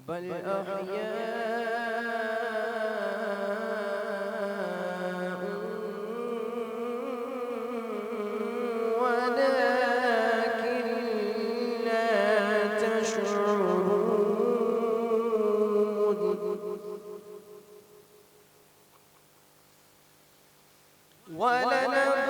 बल अहयाअ वलाकिन ला तशऊरून वलनबलुवन्नकुम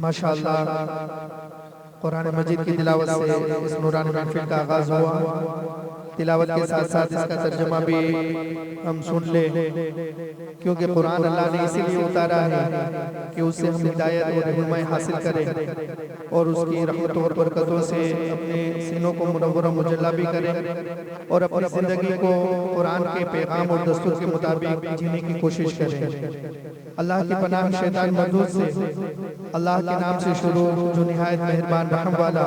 माशाअल्लाह कुरान मजीद की तिलावत से इस नूरानी महफिल का आगाज हुआ। तिलावत के साथ साथ इसका तर्जुमा भी हम सुन ले, क्योंकि कुरान अल्लाह ने इसीलिए उतारा है कि उससे हम हिदायत और रहनुमाई हासिल करें और उसकी रहमतों और बरकतों से अपने सीनों को मुनव्वर मुजल्ला भी करें और अपनी ज़िंदगी को कुरान के पैगाम और दस्तूर के मुताबिक जीने की कोशिश करें। अल्लाह की पनाह शैतान मरदूद से। अल्लाह के नाम से शुरू जो निहायत मेहरबान रहम वाला।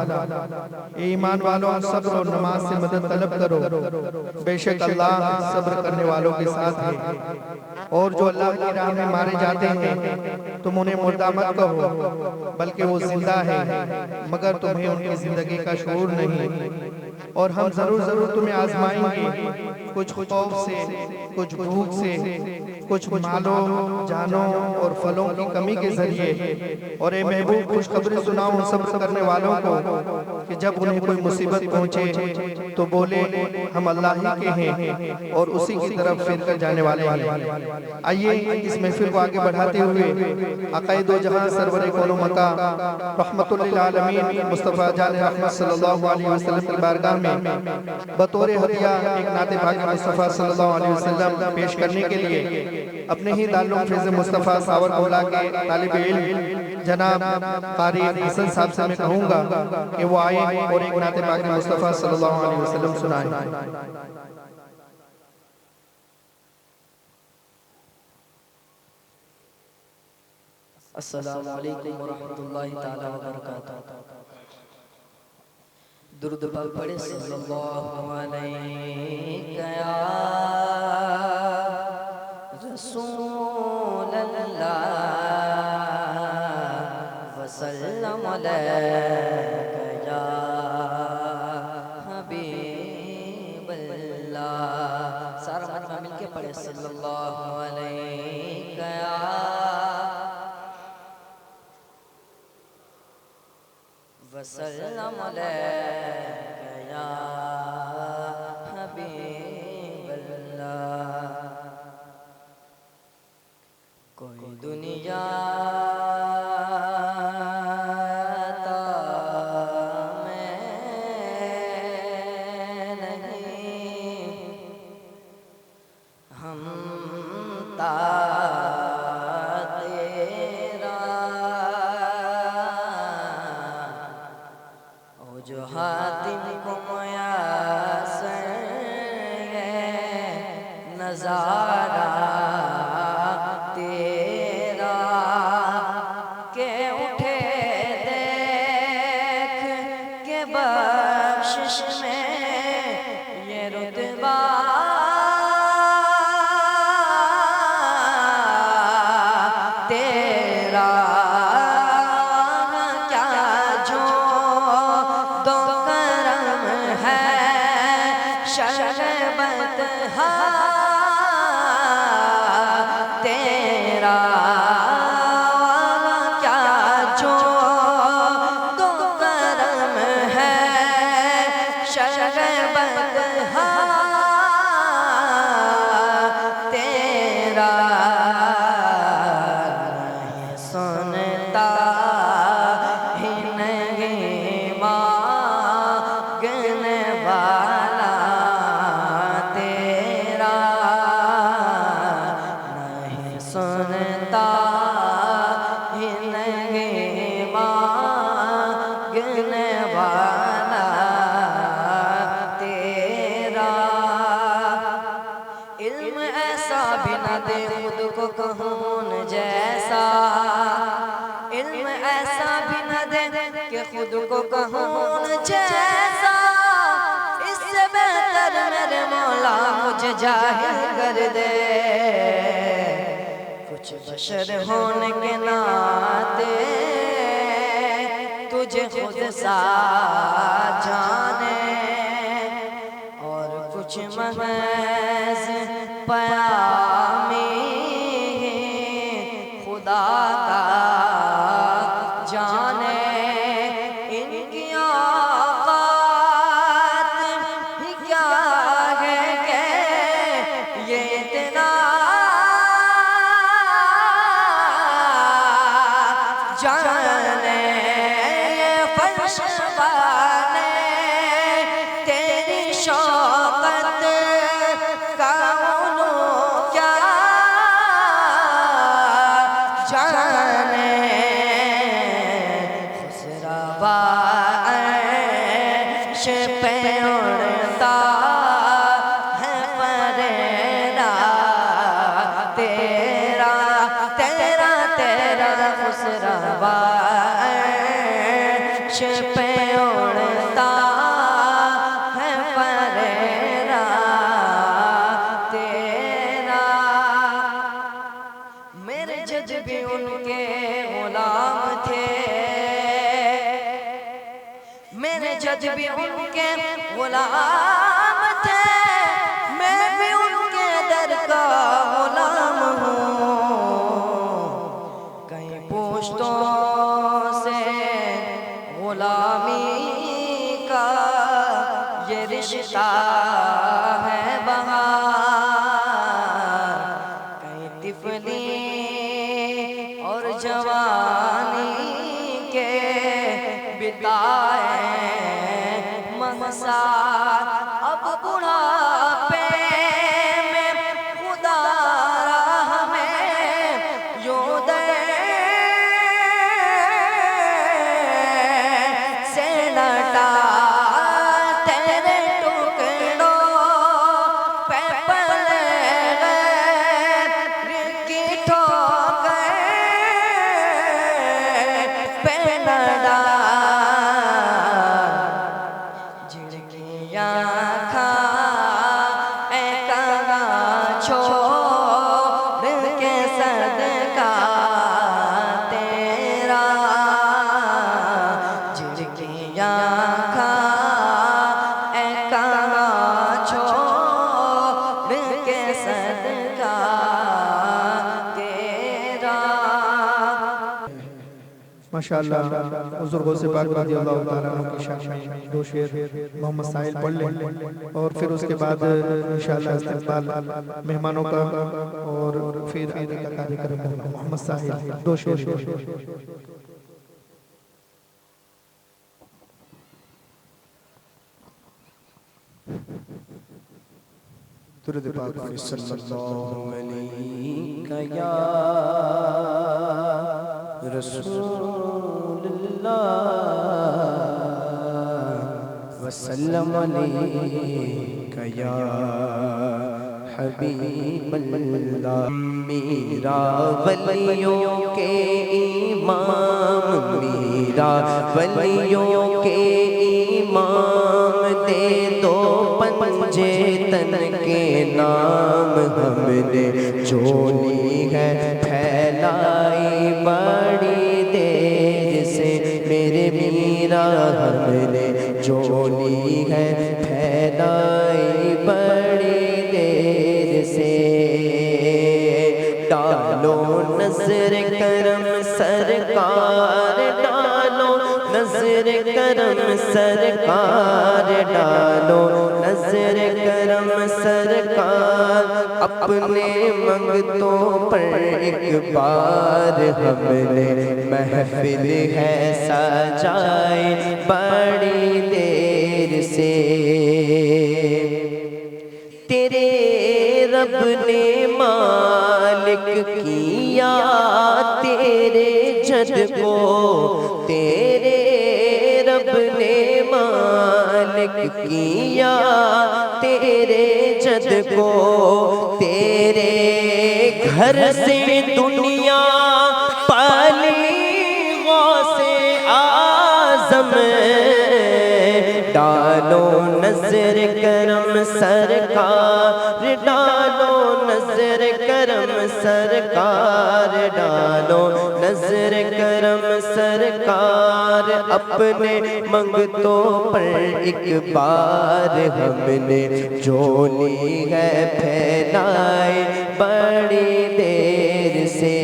ए ईमान वालों, सब्र और नमाज से मदद तलब करो, बेशक अल्लाह सब्र करने वालों के साथ है। और जो अल्लाह की राह में मारे जाते हैं तुम उन्हें मुर्दा मत कहो, बल्कि वो जिंदा है, मगर तुम्हें उनकी जिंदगी का शऊर नहीं। और हम जरूर जरूर तुम्हें आजमाएंगे, कुछ खौफ से, कुछ भूख से, कुछ मालों, जानों और फलों की कमी के जरिए। और ए महबूब, खुशखबरी सुनाओ उन सब्र करने वालों को कि जब उन्हें कोई मुसीबत पहुंचे तो बोले हम अल्लाह ही के हैं और उसी की तरफ फिर कर जाने वाले हैं। आइए इस महफिल को आगे बढ़ाते हुए अक़ाइद दो जहां सरवर कौनो मका रहमतुल लिल आलमीन मुस्तफ़ा जान रहमत सल्लल्लाहु अलैहि वसल्लम की बारगाह में बतौर हदिया एक नाते पाक मुस्तफ़ा सल्लल्लाहु अलैहि वसल्लम पेश करने के लिए अपने ही दारुल फैज़ मुस्तफ़ा सावरकुंडला के तालिब इल्म जनाब कारी हसन साहब से मैं कहूँगा कि वो आए और एक नाते पाक मुस्तफ़ा सल्लल्लाहु अलैहि वसल्लम सुनाए। अस्सलामु अलैकुम वरहमतुल्लाहि ताला वबरकातुहू। दुरूद पाक पढ़े सल्लल्लाहु अलैहि या रसूल अल्लाह वसल्लम अलैका या हबीब अल्लाह। सारा मजमा मिलके पढ़े सल्लल्लाहु अलैहि वसल्लम अलैका या हबीबल्लाह। कोई दुनिया जो हातिम को मयासर नजारा तेरा के उठे देख के बख्शिश में ये रुतबा तेरा शरबत तेरा क्या जो तो करम है शरबत तेरा नहीं सुनता ही नहीं मांगने वाला सुनता ही नहीं मांगने वाला तेरा। इल्म ऐसा भी न दे खुद को कहून जैसा, इल्म ऐसा भी न दे कि खुद को कहून जैसा। इससे बेहतर मेरे मौला मुझे जाहिल कर दे कुछ बशर होने के नाते तुझे खुद सा जाने और कुछ महज पयामी खुदा का जाने। इनकी औकात ही क्या है कि ये इतना जाने फर्श वाले तेरी शौकत का क्या जाने। खुसरवा अर्श पे उड़ता है परेरा तेरा तेरा तेरा खुसरवा अर्श पे उड़ता है परेरा तेरा। मेरे जज भी उनके गुलाम थे, मेरे जज भी उनके गुलाम थे, मैं भी उनके दर का गुलाम हूँ। कहीं पुश्तों से गुलामी का ये रिश्ता है बहार। कहीं तिफली और जवानी के बिताए मसार। अब बुढ़ापे में खुदा हमें यूं दे से लटा तेरे टुकड़ों पे पले की ठोकर पे लड़ा। छोड़ के सदका तेरा जिनकी आँखें काना छोड़ के सदका तेरा। माशाअल्लाह हुज़ूर गौसे पाक रज़ियल्लाहु ताला अन्हु की शान में दो शेर मोहम्मद साहिल पढ़ लें और फिर उसके बाद इंशाअल्लाह इस्तक़बाल मेहमानों का और फिर आगे का कार्यक्रम होगा। मोहम्मद साहिल दो शेर। दुरूद पाक सल्लल्लाहु अलैहि या रसूलल्लाह वसल्लम अलैका या हबीबल्लाह। मेरा वलियों के इमाम, मेरा वलियों के इमाम, दे दो पंजे तन के नाम। हमने चोली है फैलाई बड़ी देर से मेरे मीरा, हमने चोली है फैलाई बड़ी देर से। डालो नजर करम सरकार, डालो नजर करम सरकार, डालो नजर करम सरकार। अपने मंगतों पर एक बार हमने महफिल है सजाए बड़ी देर से। तेरे रब ने मालिक किया तेरे जद को, तेरे रब ने मालिक किया तेरे जद को। तेरे घर से दुनिया पाली गौसे आज़म, डालो नजर करम सरकार, डालो नजर करम सरकार, डालो नजर करम सरकार। अपने मंगतों पर एक बार हमने चोली है फैलाए बड़ी देर से।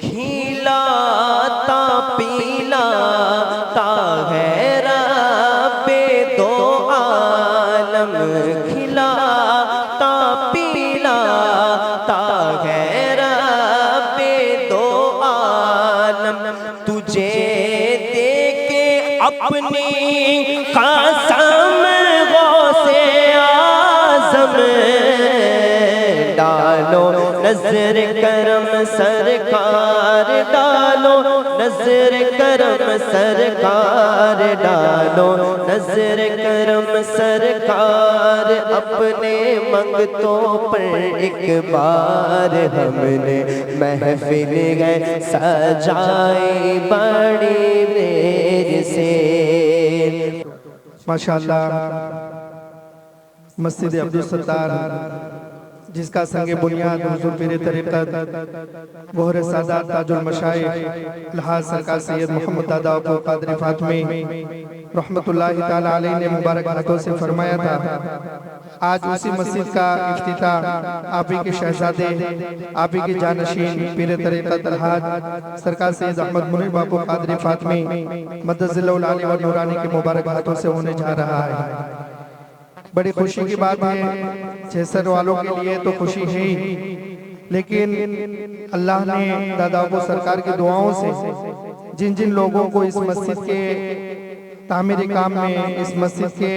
खिलाता पिलाता है रब्बे दो आलम, खिलाता पिलाता है रब्बे दो आलम। तुझे देके अपनी कसम गौसे आज़म, डालो नजर करम सरकार, डालो नजर करम सरकार, डालो नजर करम सरकार। अपने मंगतों पर एक बार हमने महफिल है सजाई बड़ी देर से। माशाअल्लाह मस्जिद अब्दुल सत्तार जिसका संगे बुनियाद हुजूर पीर तरीक़त गोहरे सादात ताजुल मशाइख अलहाज सरकार सैयद मोहम्मद दादा अबू कादरी फातमी रहमतुल्लाहि ताला अलैहि ने मुबारक हाथों से फरमाया था। आज उसी मस्जिद का इफ्तिताह आप ही के शहजादे, आप ही के जानशीन पीर तरीक़त अलहाज सरकार सैयद अहमद मुनीर बाबू कादरी फातमी मद्दज़िल्लहुल आली व नूरानी के मुबारक हाथों से होने जा रहा है। बड़ी खुशी की बात है, छेसर वालों के लिए तो खुशी है ही, लेकिन अल्लाह ने दादा अबू सरकार की दुआओं से जिन जिन लोगों को इस मस्जिद के तामीरी काम में, इस मस्जिद के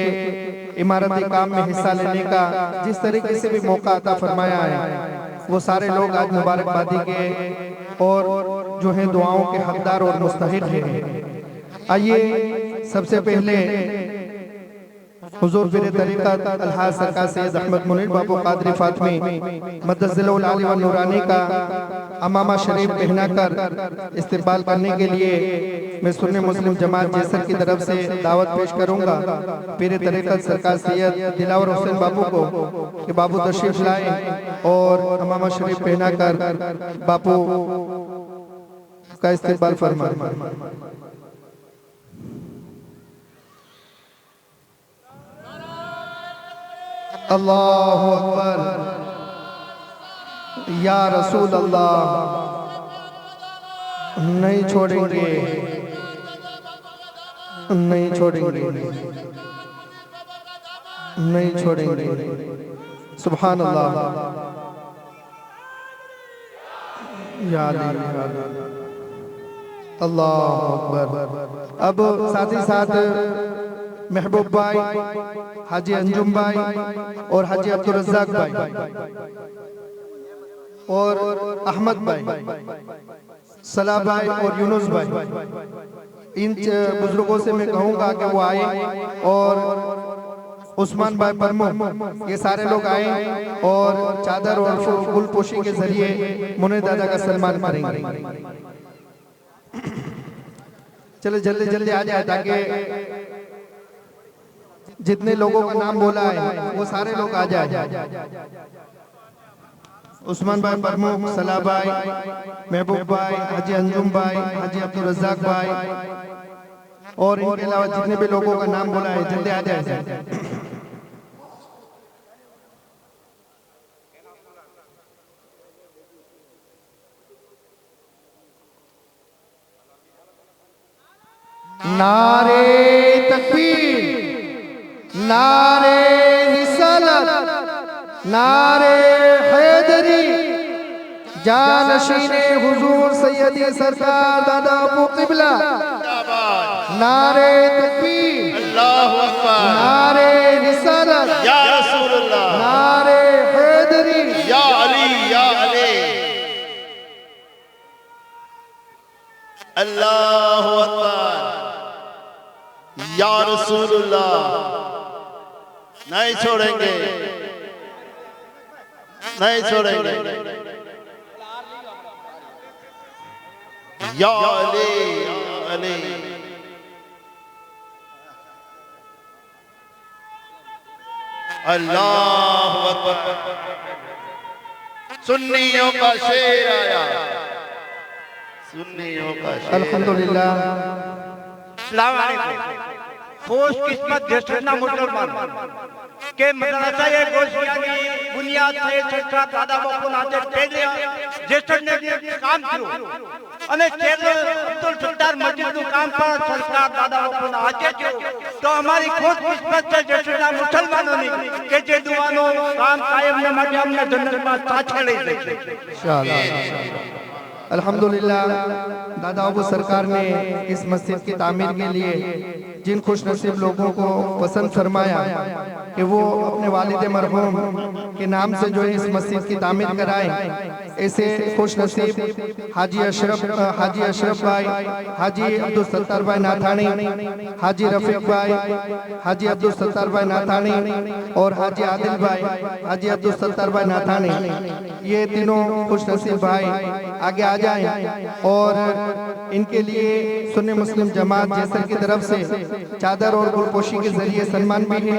इमारती काम में हिस्सा लेने का जिस तरीके से भी मौका अता फरमाया है, वो सारे लोग आज मुबारकबादी के और जो है दुआओं के हकदार और मुस्तहिक हैं। आइए सबसे पहले हुजूर पीर तरीक़त अलहाज सरकार सैयद अहमद मुनीर बाबू कादरी फातमी मद्दज़िल्लहुल आली व नूरानी का अमामा शरीफ पहनाकर इस्तकबाल करने के लिए मैं सुन्नी मुस्लिम जमात जैसर की तरफ से दावत पेश करूंगा पीर तरीक़त सरकार सैयद दिलावर हुसैन बाबू को कि बाबू तशरीफ लाए और अमामा शरीफ पहनाकर बापू का इस्तकबाल फरमाएं। अल्लाहु अकबर, या रसूल अल्लाह, नहीं छोड़ेंगे, नहीं छोड़ेंगे, नहीं छोड़ेंगे। सुभान अल्लाह। या अली, या अली। अल्लाह अकबर। अब साथ ही साथ महबूब भाई, हाजी अंजुम भाई और हाजी अब्दुल रज़्ज़ाक भाई और अहमद भाई, सलाह भाई और यूनुस भाई, इन बुजुर्गों से मैं कहूँगा कि वो आए और उस्मान भाई प्रमुख, ये सारे लोग आए और चादर और गुलपोशी के जरिए मुनीर दादा का सन्मान करेंगे। चलो जल्दी जल्दी आ जाए ताकि जितने लोगों का नाम बोला है वो सारे लोग आ जाए। उस्मान भाई प्रमुख, सलाह भाई, महबूब भाई, हाजी अंजुम भाई, हाजी अब्दुल रज़्ज़ाक भाई और इनके अलावा जितने भी लोगों का नाम बोला है जल्दी आ जाए। नारे तकबीर, नारे रिसालत, नारे हैदरी, जानशीने हुजूर सैयदी सरकार दादा अबू क़िबला, नारे तकबीर, अल्लाहु अकबर, नारे रिसालत, या रसूलुल्लाह, नारे हैदरी, या अली, या अली। अल्लाहु अकबर, या रसूलुल्लाह। नहीं छोड़ेंगे, नहीं छोड़ेंगे। या अली, या अली। अल्लाहु अकबर। सुन्नियों का शेर आया, सुन्नियों का शेर। अल्हम्दुलिल्लाह। खुश किस्मत जसना मुसलमान के मदरसा ये गोशियानी बुनियाद से सरकार दादा बापू नाते पहले जसने काम कियो અને કેરળ અબ્દુલ સત્તાર મસ્જિદનું કામ પણ સરકાર દાદા બાપુના હાથે થયું તો અમારી ખુશ કિસ્મત છે જસના મુસલમાનોની કે જે દુઆનો કામ કાયમને માટે અમને જન્નતમાં સાથે લઈ જશે इंशाअल्लाह। अल्हम्दुलिल्लाह दादा अबू सरकार ने इस मस्जिद की तामीर के लिए जिन खुशनसीब लोगों को पसंद फरमाया कि वो अपने वालिद मरहूम के नाम से जो है इस मस्जिद की तामीर कराएं, ऐसे खुशनसीब हाजी अशरफ भाई, हाजी अब्दुल सत्तार भाई नाथानी, हाजी रफीक भाई, हाजी अब्दुल सत्तार भाई नाथानी और हाजी आदिल भाई, हाजी अब्दुल सत्तार भाई नाथानी, ये तीनों खुशनसीब भाई आगे आ जाएं और इनके लिए सुन्नी मुस्लिम जमात जैसर की तरफ से चादर और गुलपोशी के जरिए सम्मान भी है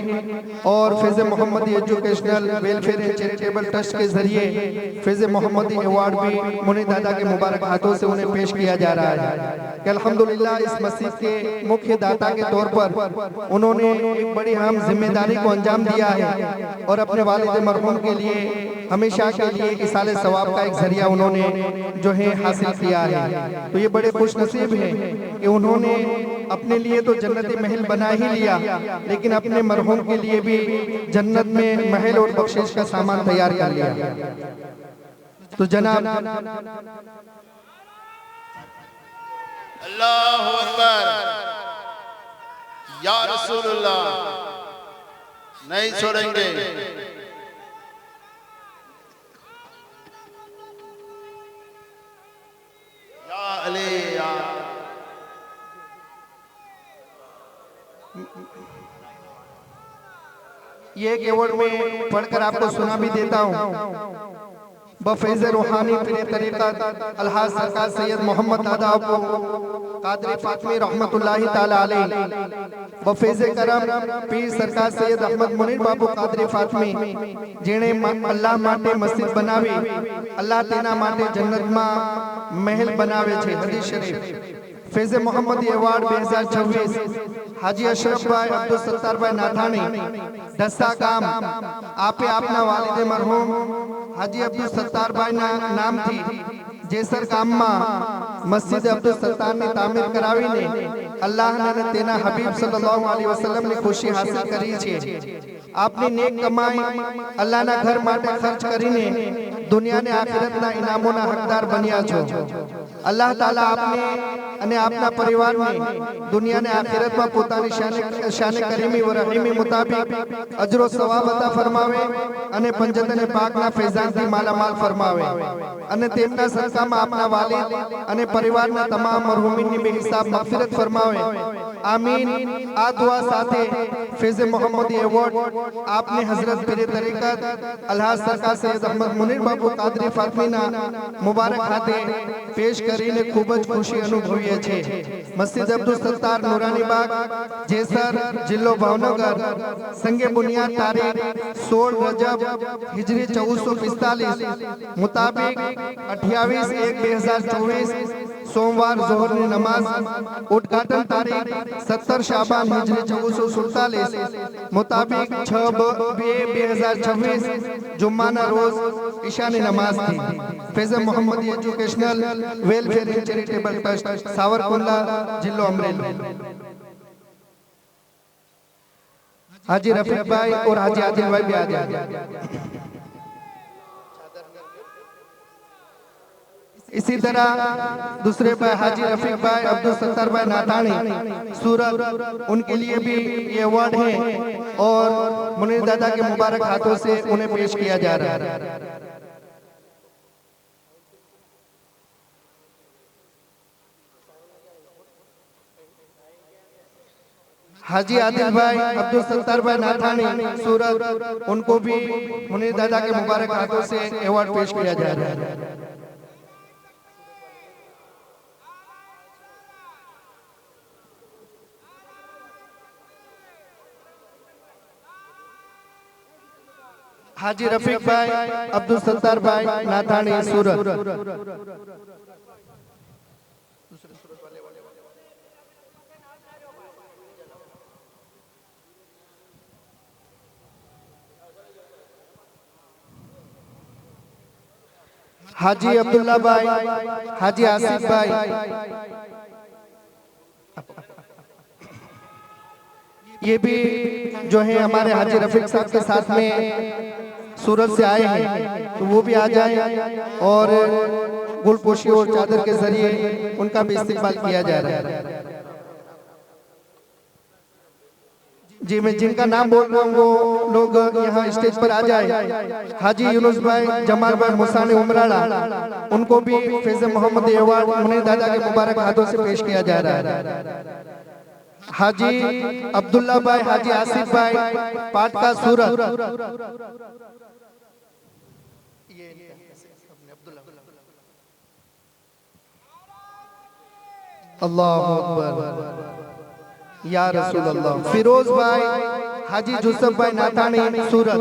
और Faiz Mohammadi educational welfare and charitable trust के जरिए फैज़ मोहम्मदी अवार्ड भी मुनीर दादा के मुबारक हाथों से उन्हें पेश किया जा रहा है कि अल्हम्दुलिल्लाह इस मस्जिद के मुख्य दाता के तौर पर उन्होंने एक बड़ी अहम जिम्मेदारी को अंजाम दिया है और अपने वालिद मरहूम के लिए हमेशा के लिए इसाले सवाब का एक जरिया उन्होंने जो है हासिल किया है। तो ये बड़े खुश नसीब हैं कि उन्होंने अपने लिए तो जन्नती महल बना ही लिया, लेकिन अपने मरहूम के लिए भी जन्नत में महल और बख्शिश का सामान तैयार कर लिया। तो जनाब अल्लाहु अकबर, या रसूलुल्लाह। नहीं छोड़ेंगे। या अली, या ये एक एवॉर्ड में पढ़कर आपको सुना भी देता हूँ। बफैज़ रूहानी पीर तरीक़त अलहाज सरकार सैयद मोहम्मद दादा अबू कादरी फातमी रहमतुल्लाहि ताला अलैह, बफैज़ करम पीर सरकार सैयद अहमद मुनीर बाबू कादरी फातमी जेणे अल्लाह माटे मस्जिद बनावी, अल्लाह तेना माटे जन्नतમાં महल बनावे छे। हदीस शरीफ फैज़ मोहम्मदी अवार्ड 2026 हाजी अशरफ भाई अब्दुल सत्तार भाई नाथानी दस्ता काम आपे आपना वालिद मरहूम हाजी अब्दुल सत्तार भाई ना नाम थी जेसर काम में મસ્જિદ અબ્દુલ સત્તાર ની તામીર કરાવીને અલ્લાહના અને તેના હબીબ સલ્લલ્લાહુ અલૈહિ વસલ્લમ ની ખુશી હાસિલ કરી છે। આપની નેક કમાઈ અલ્લાહના ઘર માટે ખર્ચ કરીને દુનિયા અને આખિરતના ઇનામોના હકદાર બન્યા છો। અલ્લાહ તાલા આપને અને આપના પરિવારને દુનિયા અને આખિરતમાં પોતાની શાન કરીમી વ રહીમી મુતાબિક અજરો સવાબ અતા ફરમાવે અને પંજતને પાકના ફૈઝાનથી માલામાલ ફરમાવે અને તેમના સદકામાં આપના વાલિદ અને પરિવારના તમામ મરહુમીનની બેહિસાબ મગફિરત ફરમાવે। आमीन। आ दुआ साथे फैज़ मोहम्मदी अवार्ड आपने हजरत पीर तरीक़त अलहाज सरकार सैयद अहमद मुनीर बाबू कादरी फातमीना मुबारक हाथे पेश करीने खूब ज खुशी अनुभवीए छे। मस्जिद अब्दुल सत्तार नूरानी बाग जेसर जिल्लो भावनगर संगे बुनियाद तारीख 16 रजब हिजरी 1445 मुताबिक 28/1/2024 सोमवार जोहर की नमाज उद्घाटन तारीख 17 शाबान हिजरी 1447 मुताबिक 6/2/2026 जुम्माना रोज ईशानी नमाज थी। Faiz Mohammadi educational welfare and charitable trust Savarkundla जिल्लो अमरेली। हाजी रफीक भाई और हाजी आदिल भाई भी आ जाए। इसी तरह दूसरे भाई हाजी रफीक भाई अब्दुल सत्तार भाई नातानी सूरत, उनके लिए भी ये अवार्ड है और मुनीर दादा के मुबारक हाथों से उन्हें पेश किया जा रहा है। हाजी आदिल भाई अब्दुल सत्तार भाई नाथानी सूरत, उनको भी मुनीर दादा के मुबारक हाथों से अवार्ड पेश किया जा रहा है। हाजी रफीक भाई अब्दुल सत्तार भाई नाथानी सूरत। हाजी अब्दुल्ला भाई, हाजी आसिफ भाई, ये भी जो है हमारे हाजी रफीक साहब के साथ में सूरत से आए हैं, तो वो भी आ जाए और गुलपोशी और चादर के जरिए उनका भी इस्तेमाल किया जा रहा है। जी मैं जिनका नाम बोल रहा हूँ वो लोग यहाँ स्टेज पर आ जाए। हाजी यूनुस भाई, जमाल भाई मुसाने उमराला, उनको भी फैज़ मोहम्मदी अवार्ड मुनीर दादा के मुबारक हाथों से पेश किया जा रहा है। हाजी अब्दुल्ला भाई, हाजी आसिफ भाई पाटका सूरत। अल्लाहु अकबर या रसूल अल्लाह। फिरोज भाई, हाजी यूसुफ भाई नाथानी सूरत।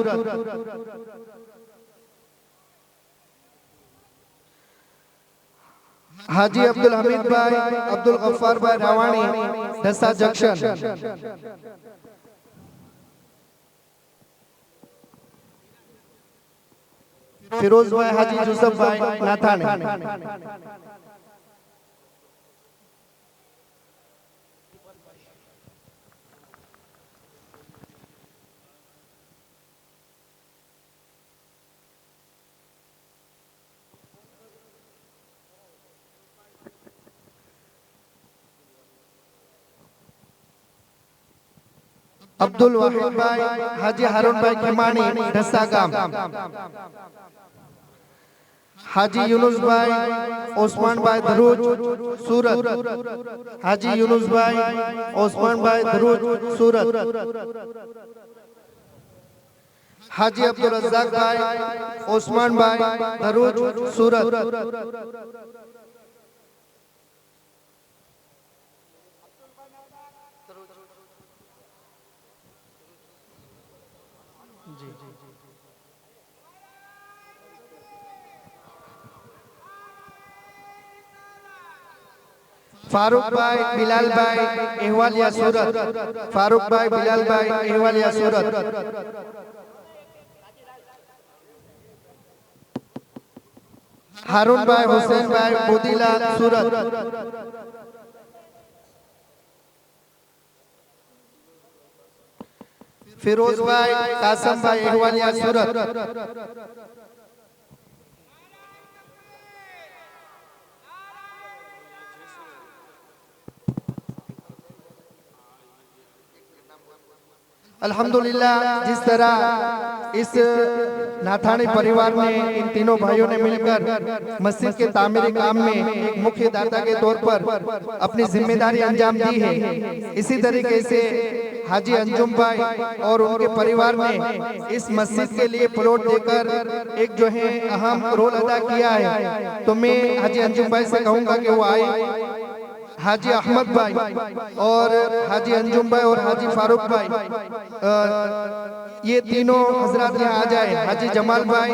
हाजी अब्दुल हमीद भाई, अब्दुल गफ्फार भाई रावानी दसा जंक्शन। फिरोज भाई, हाजी यूसुफ भाई नाथानी। अब्दुल वाहिद भाई, हाजी हारून भाई किमानी ढसा गाम। हाजी यूनुस भाई, ओस्मान भाई धरूज सूरत। हाजी यूनुस भाई, ओस्मान भाई धरूज सूरत। हाजी अब्दुल रज़्ज़ाक भाई, ओस्मान भाई धरूज सूरत। फारूक भाई, बिलाल भाई एहवालिया सूरत। फारूक भाई, बिलाल भाई एहवालिया सूरत। हारून भाई, हुसैन भाई, बोदीला सूरत, फिरोज भाई, कासम भाई, अहवालिया सूरत, अल्हम्दुलिल्लाह जिस तरह इस नाथानी परिवार ने, इन तीनों भाइयों ने मिलकर मस्जिद के तामीरी काम में एक मुख्य दाता के तौर पर अपनी जिम्मेदारी अंजाम दी है, इसी तरीके से हाजी अंजुम भाई और उनके परिवार ने इस मस्जिद के लिए प्लॉट देकर एक जो है अहम रोल अदा किया है। तो मैं हाजी अंजुम भाई से कहूँगा कि वो आए, हाजी अहमद भाई और हाजी अंजुम भाई और हाजी फारूक भाई, ये तीनों हजरात यहाँ आ जाए। हाजी जमाल भाई,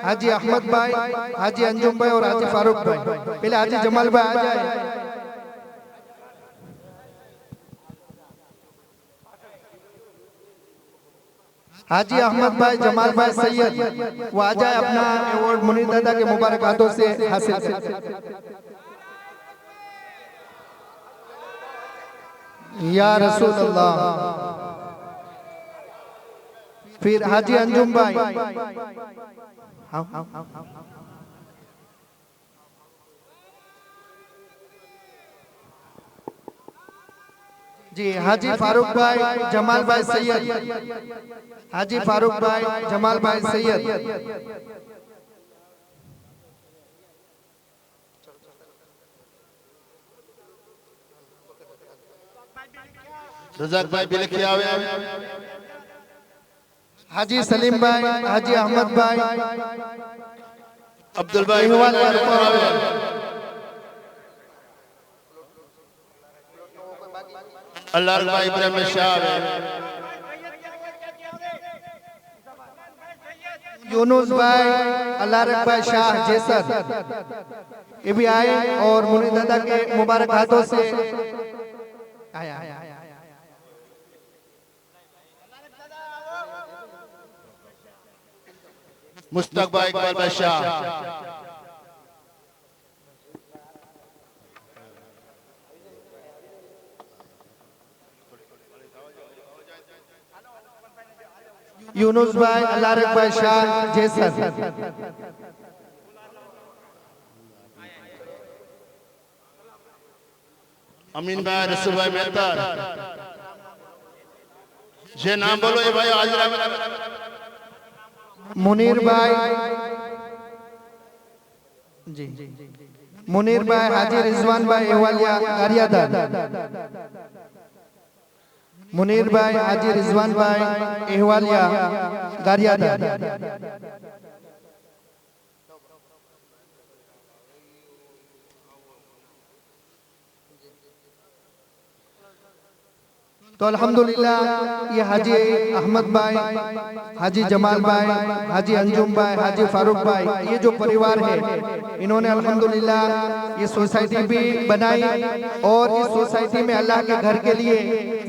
हाजी अहमद भाई, हाजी अंजुम भाई और हाजी फारूक भाई। पहले हाजी जमाल भाई आ जाए। हाजी अहमद भाई, जमाल भाई, सैयद वो आ जाए, अपना अवार्ड मुनीर दादा के मुबारक हाथों से हासिल करे। या रसूल अल्लाह। फिर हाजी अंजुम भाई, जी हाजी फारूक भाई, जमाल भाई, सैयद, हाजी फारूक भाई, जमाल भाई, सैयद। रजाक भाई भी लिखे आवे। हाजी सलीम भाई, हाजी अहमद भाई, अब्दुल भाई अल्लाह भाई इब्राहिम शाह, यूनुस भाई, अल्लाह भाई शाह जैसर, ये भी आए और मुनीर दादा के मुबारक हाथों से आया। मुश्ताक भाई, इकबाल भाई शाह, यूनुस भाई, अल्लाह भाई शाह जैसर, अमीन भाई, रसूल भाई मेहतर। ये नाम बोलो ये भाई आज। मुनीर भाई, जी मुनीर भाई, हाजी रिजवान भाई, अहवालिया गारियादार, मुनीर भाई, हाजी रिजवान भाई, अहवालिया गारियादार। तो अल्हम्दुलिल्लाह ये हाजी अहमद भाई, हाजी जमाल भाई, हाजी अंजुम भाई, हाजी फारूक भाई, ये जो परिवार है इन्होंने अल्हम्दुलिल्लाह ये सोसाइटी भी बनाई और इस सोसाइटी में अल्लाह के घर के लिए,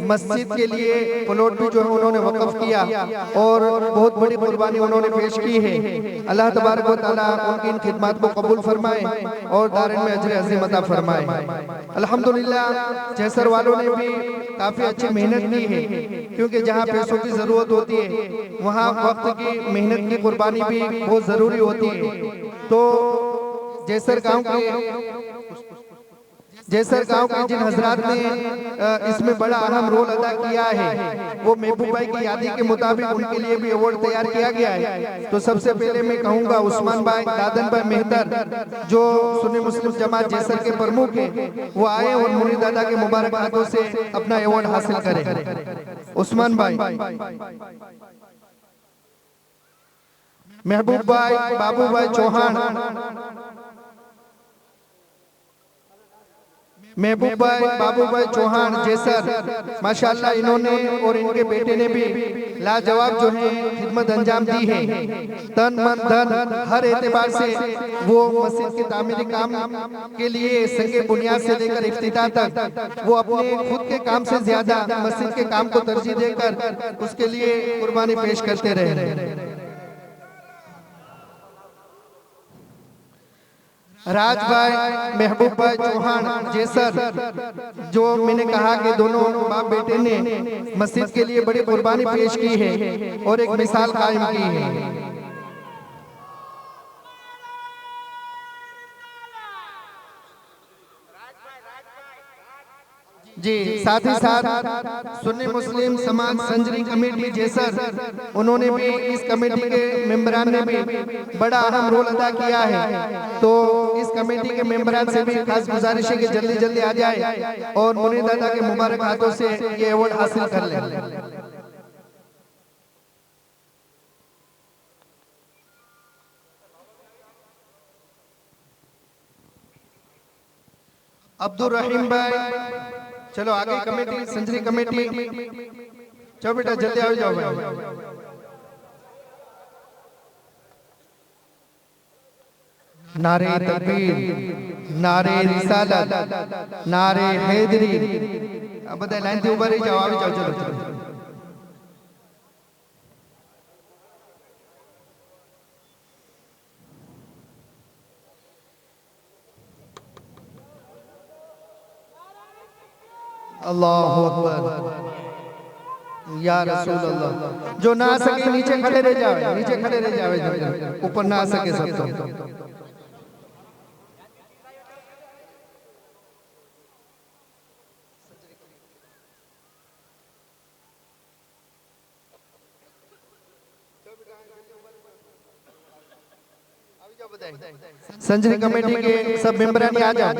मस्जिद के लिए प्लॉट भी जो है उन्होंने वक़्फ किया और बहुत बड़ी कुर्बानी उन्होंने पेश की है। अल्लाह तबारक व तआला उनकी इन खिदमत को कबूल फरमाए और दारिन में अजर अज़ीम अता फरमाए। अल्हम्दुलिल्लाह जैसर वालों ने भी काफी अच्छी मेहनत की है, क्योंकि जहाँ पैसों की जरूरत होती है वहाँ वक्त की, मेहनत की कुर्बानी भी बहुत जरूरी होती है। तो जैसर गांव के जिन हजरात ने इसमें बड़ा अहम रोल अदा किया है, वो महबूब भाई की यादी के मुताबिक उनके लिए भी अवार्ड तैयार किया गया है। तो सबसे पहले मैं कहूँगा उस्मान भाई, दादन भाई मेहतर, जो सुन्नी मुस्लिम जमात जैसर के प्रमुख हैं, वो आए और मुनीर दादा के मुबारक हाथों से अपना अवार्ड हासिल करें। उस्मान भाई, महबूब भाई, बाबू भाई चौहान, महबूब भाई, बाबू भाई चौहान जैसर, माशाअल्लाह इन्होंने और इनके बेटे ने भी लाजवाब जो है खिदमत अंजाम दी है। तन मन धन हर एतबार से वो मस्जिद के तामीरी काम के लिए संगे बुनियाद से लेकर इफ्तिताह तक वो अपने खुद के काम से ज्यादा मस्जिद के काम को तरजीह देकर उसके लिए कुर्बानी पेश करते रहे। राज भाई महबूब भाई चौहान जेसर, जो मैंने कहा कि दोनों बाप बेटे ने मस्जिद के लिए बड़ी कुर्बानी पेश की है और एक मिसाल कायम की है। जी, साथ ही साथ सुन्नी मुस्लिम समाज संजरी कमेटी जेसर, उन्होंने भी इस कमेटी के मेंबरान ने भी बड़ा अहम रोल अदा किया है। तो इस कमेटी के मेंबरान से भी खास गुजारिश है कि जल्दी जल्दी आ जाए और मुनीर दादा के मुबारक हाथों से ये अवार्ड हासिल कर ले। अब्दुल रहीम भाई, चलो आगे कमेटी संजरी कमेटी, चलो बेटा जल्दी आ जाओ भाई। नारे तकबीर, नारे रिसालत, नारे हैदरी, अब बताए लाइन से ऊपर ही जाओ, आ जाओ, चलो चलो। अल्लाहु अकबर, या रसूल अल्लाह। जो ना आ सके नीचे खड़े रह जावे, नीचे खड़े रह जावे, ऊपर ना आ सके सब तो। संजरी कमेटी के सब मेंबरान आ जाओ।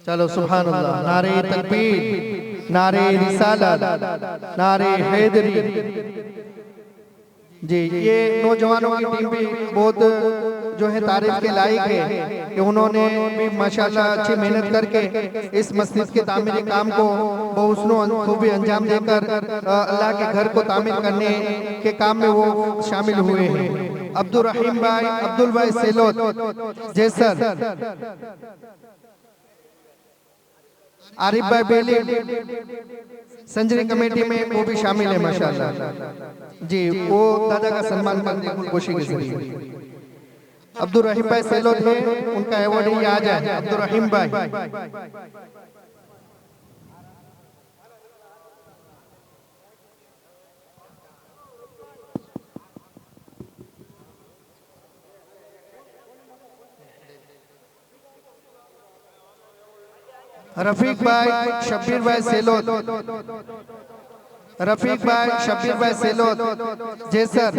चलो सुभान अल्लाह, नारे तकबीर, नारे रिसालत, नारे हैदरी। जी, ये नौजवानों की टीम भी बहुत जो है तारीफ के लायक है कि उन्होंने भी माशाल्लाह अच्छी मेहनत करके इस मस्जिद के तामीरी काम को बहुस्नो खूबी अंजाम देकर अल्लाह के घर को तामीर करने के काम में वो शामिल हुए हैं। अब्दुल रहीम भाई, अब्दुल भाई सेलोत जेसर, आरिफ भाई बेली संजरी कमेटी में वो भी शामिल है माशाल्लाह। जी, वो दादा का सम्मान करने की कोशिश की जरिए। अब्दुल रहीम भाई सेलोत है, उनका अवार्ड ही आ जाए। अब्दुल रहीम भाई, रफीक भाई, शब्बीर भाई सेलोत, रफीक भाई, शब्बीर भाई सेलोत जेसर,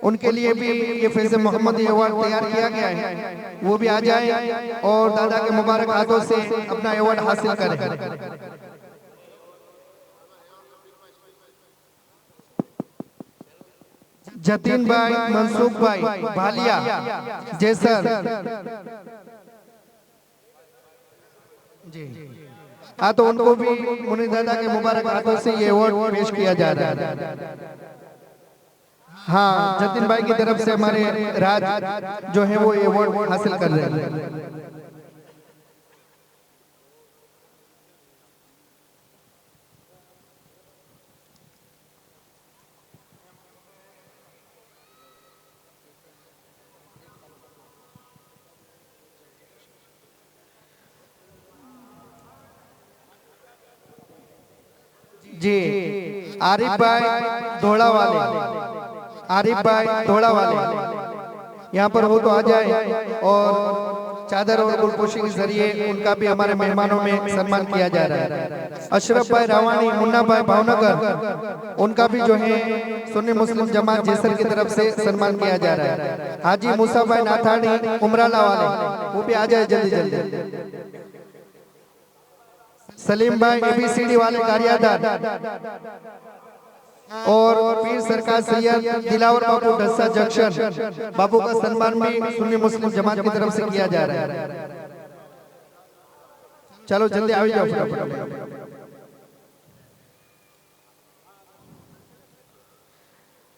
उनके लिए भी ये फैज़ मोहम्मदी अवार्ड तैयार किया गया है, वो भी आ जाए और दादा के मुबारक हाथों से अपना अवार्ड हासिल करें। जतीन भाई, मनसूख भाई भालिया जेसर, जी हाँ, तो उनको भी मुनीर दादा के मुबारक हाथों से ये अवार्ड पेश किया जा रहा है। हाँ, जतिन भाई की तरफ से हमारे राज जो है वो ये अवार्ड हासिल कर रहे हैं। जी, आरिफ भाई धोड़ा वाले, आरिफ भाई धोड़ा वाले यहाँ पर हो तो आ जाए और चादर और गुलपोशी के जरिए उनका भी हमारे मेहमानों में सम्मान किया जा रहा है। अशरफ भाई रावानी, मुन्ना भाई भावनगर, उनका भी जो है सुन्नी मुस्लिम जमात जेसर की तरफ से सम्मान किया जा रहा है। हाजी मूसा भाई नाथानी उमराला वाले, वो भी आ जाए जल्दी जल्दी। सलीम भाई एबीसीडी वाले कार्यादार और पीर सरकार सैयद दिलावर बाबू ढस्सा जंक्शन, बाबू का सम्मान भी सुन्नी मुस्लिम जमात की तरफ से किया जा रहा है। चलो जल्दी आ जाओ फटाफट।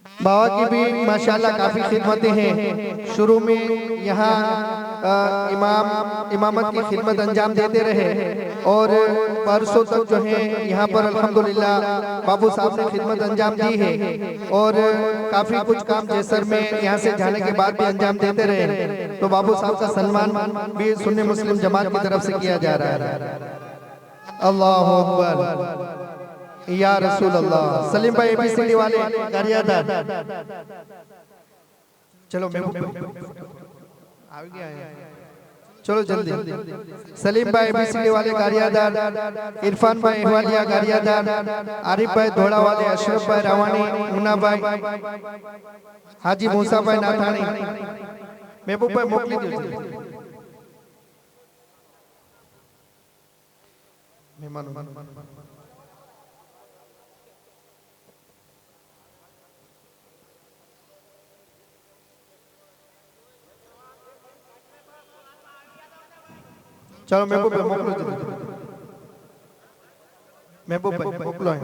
बाबा की भी माशाल्लाह काफी खिदमतें हैं। शुरू में यहाँ इमामत की खिदमत अंजाम देते रहे और परसों तक जो है यहाँ पर अल्हम्दुलिल्लाह बाबू साहब ने खिदमत अंजाम दी है और काफी कुछ काम जैसर में यहाँ से जाने के बाद भी अंजाम देते रहे। तो बाबू साहब का सम्मान भी सुन्नी मुस्लिम जमात की तरफ से किया जा रहा है। अल्लाहु अकबर या रसूल अल्लाह। सलीम भाई ABCD वाले गारियादार, चलो मैं आ गया है, चलो जल्दी। सलीम भाई ABCD वाले गारियादार, इरफान भाई अहवालिया गारियादार, आरिफ भाई धोड़ा वाले, अशरफ भाई रावानी, मुन्ना भाई, हाजी मूसा भाई नाथानी, महबूब भाई मोकली दीजिए मेहमान। चलो महबूब भाई मोकलो, महबूब भाई मोकलो है।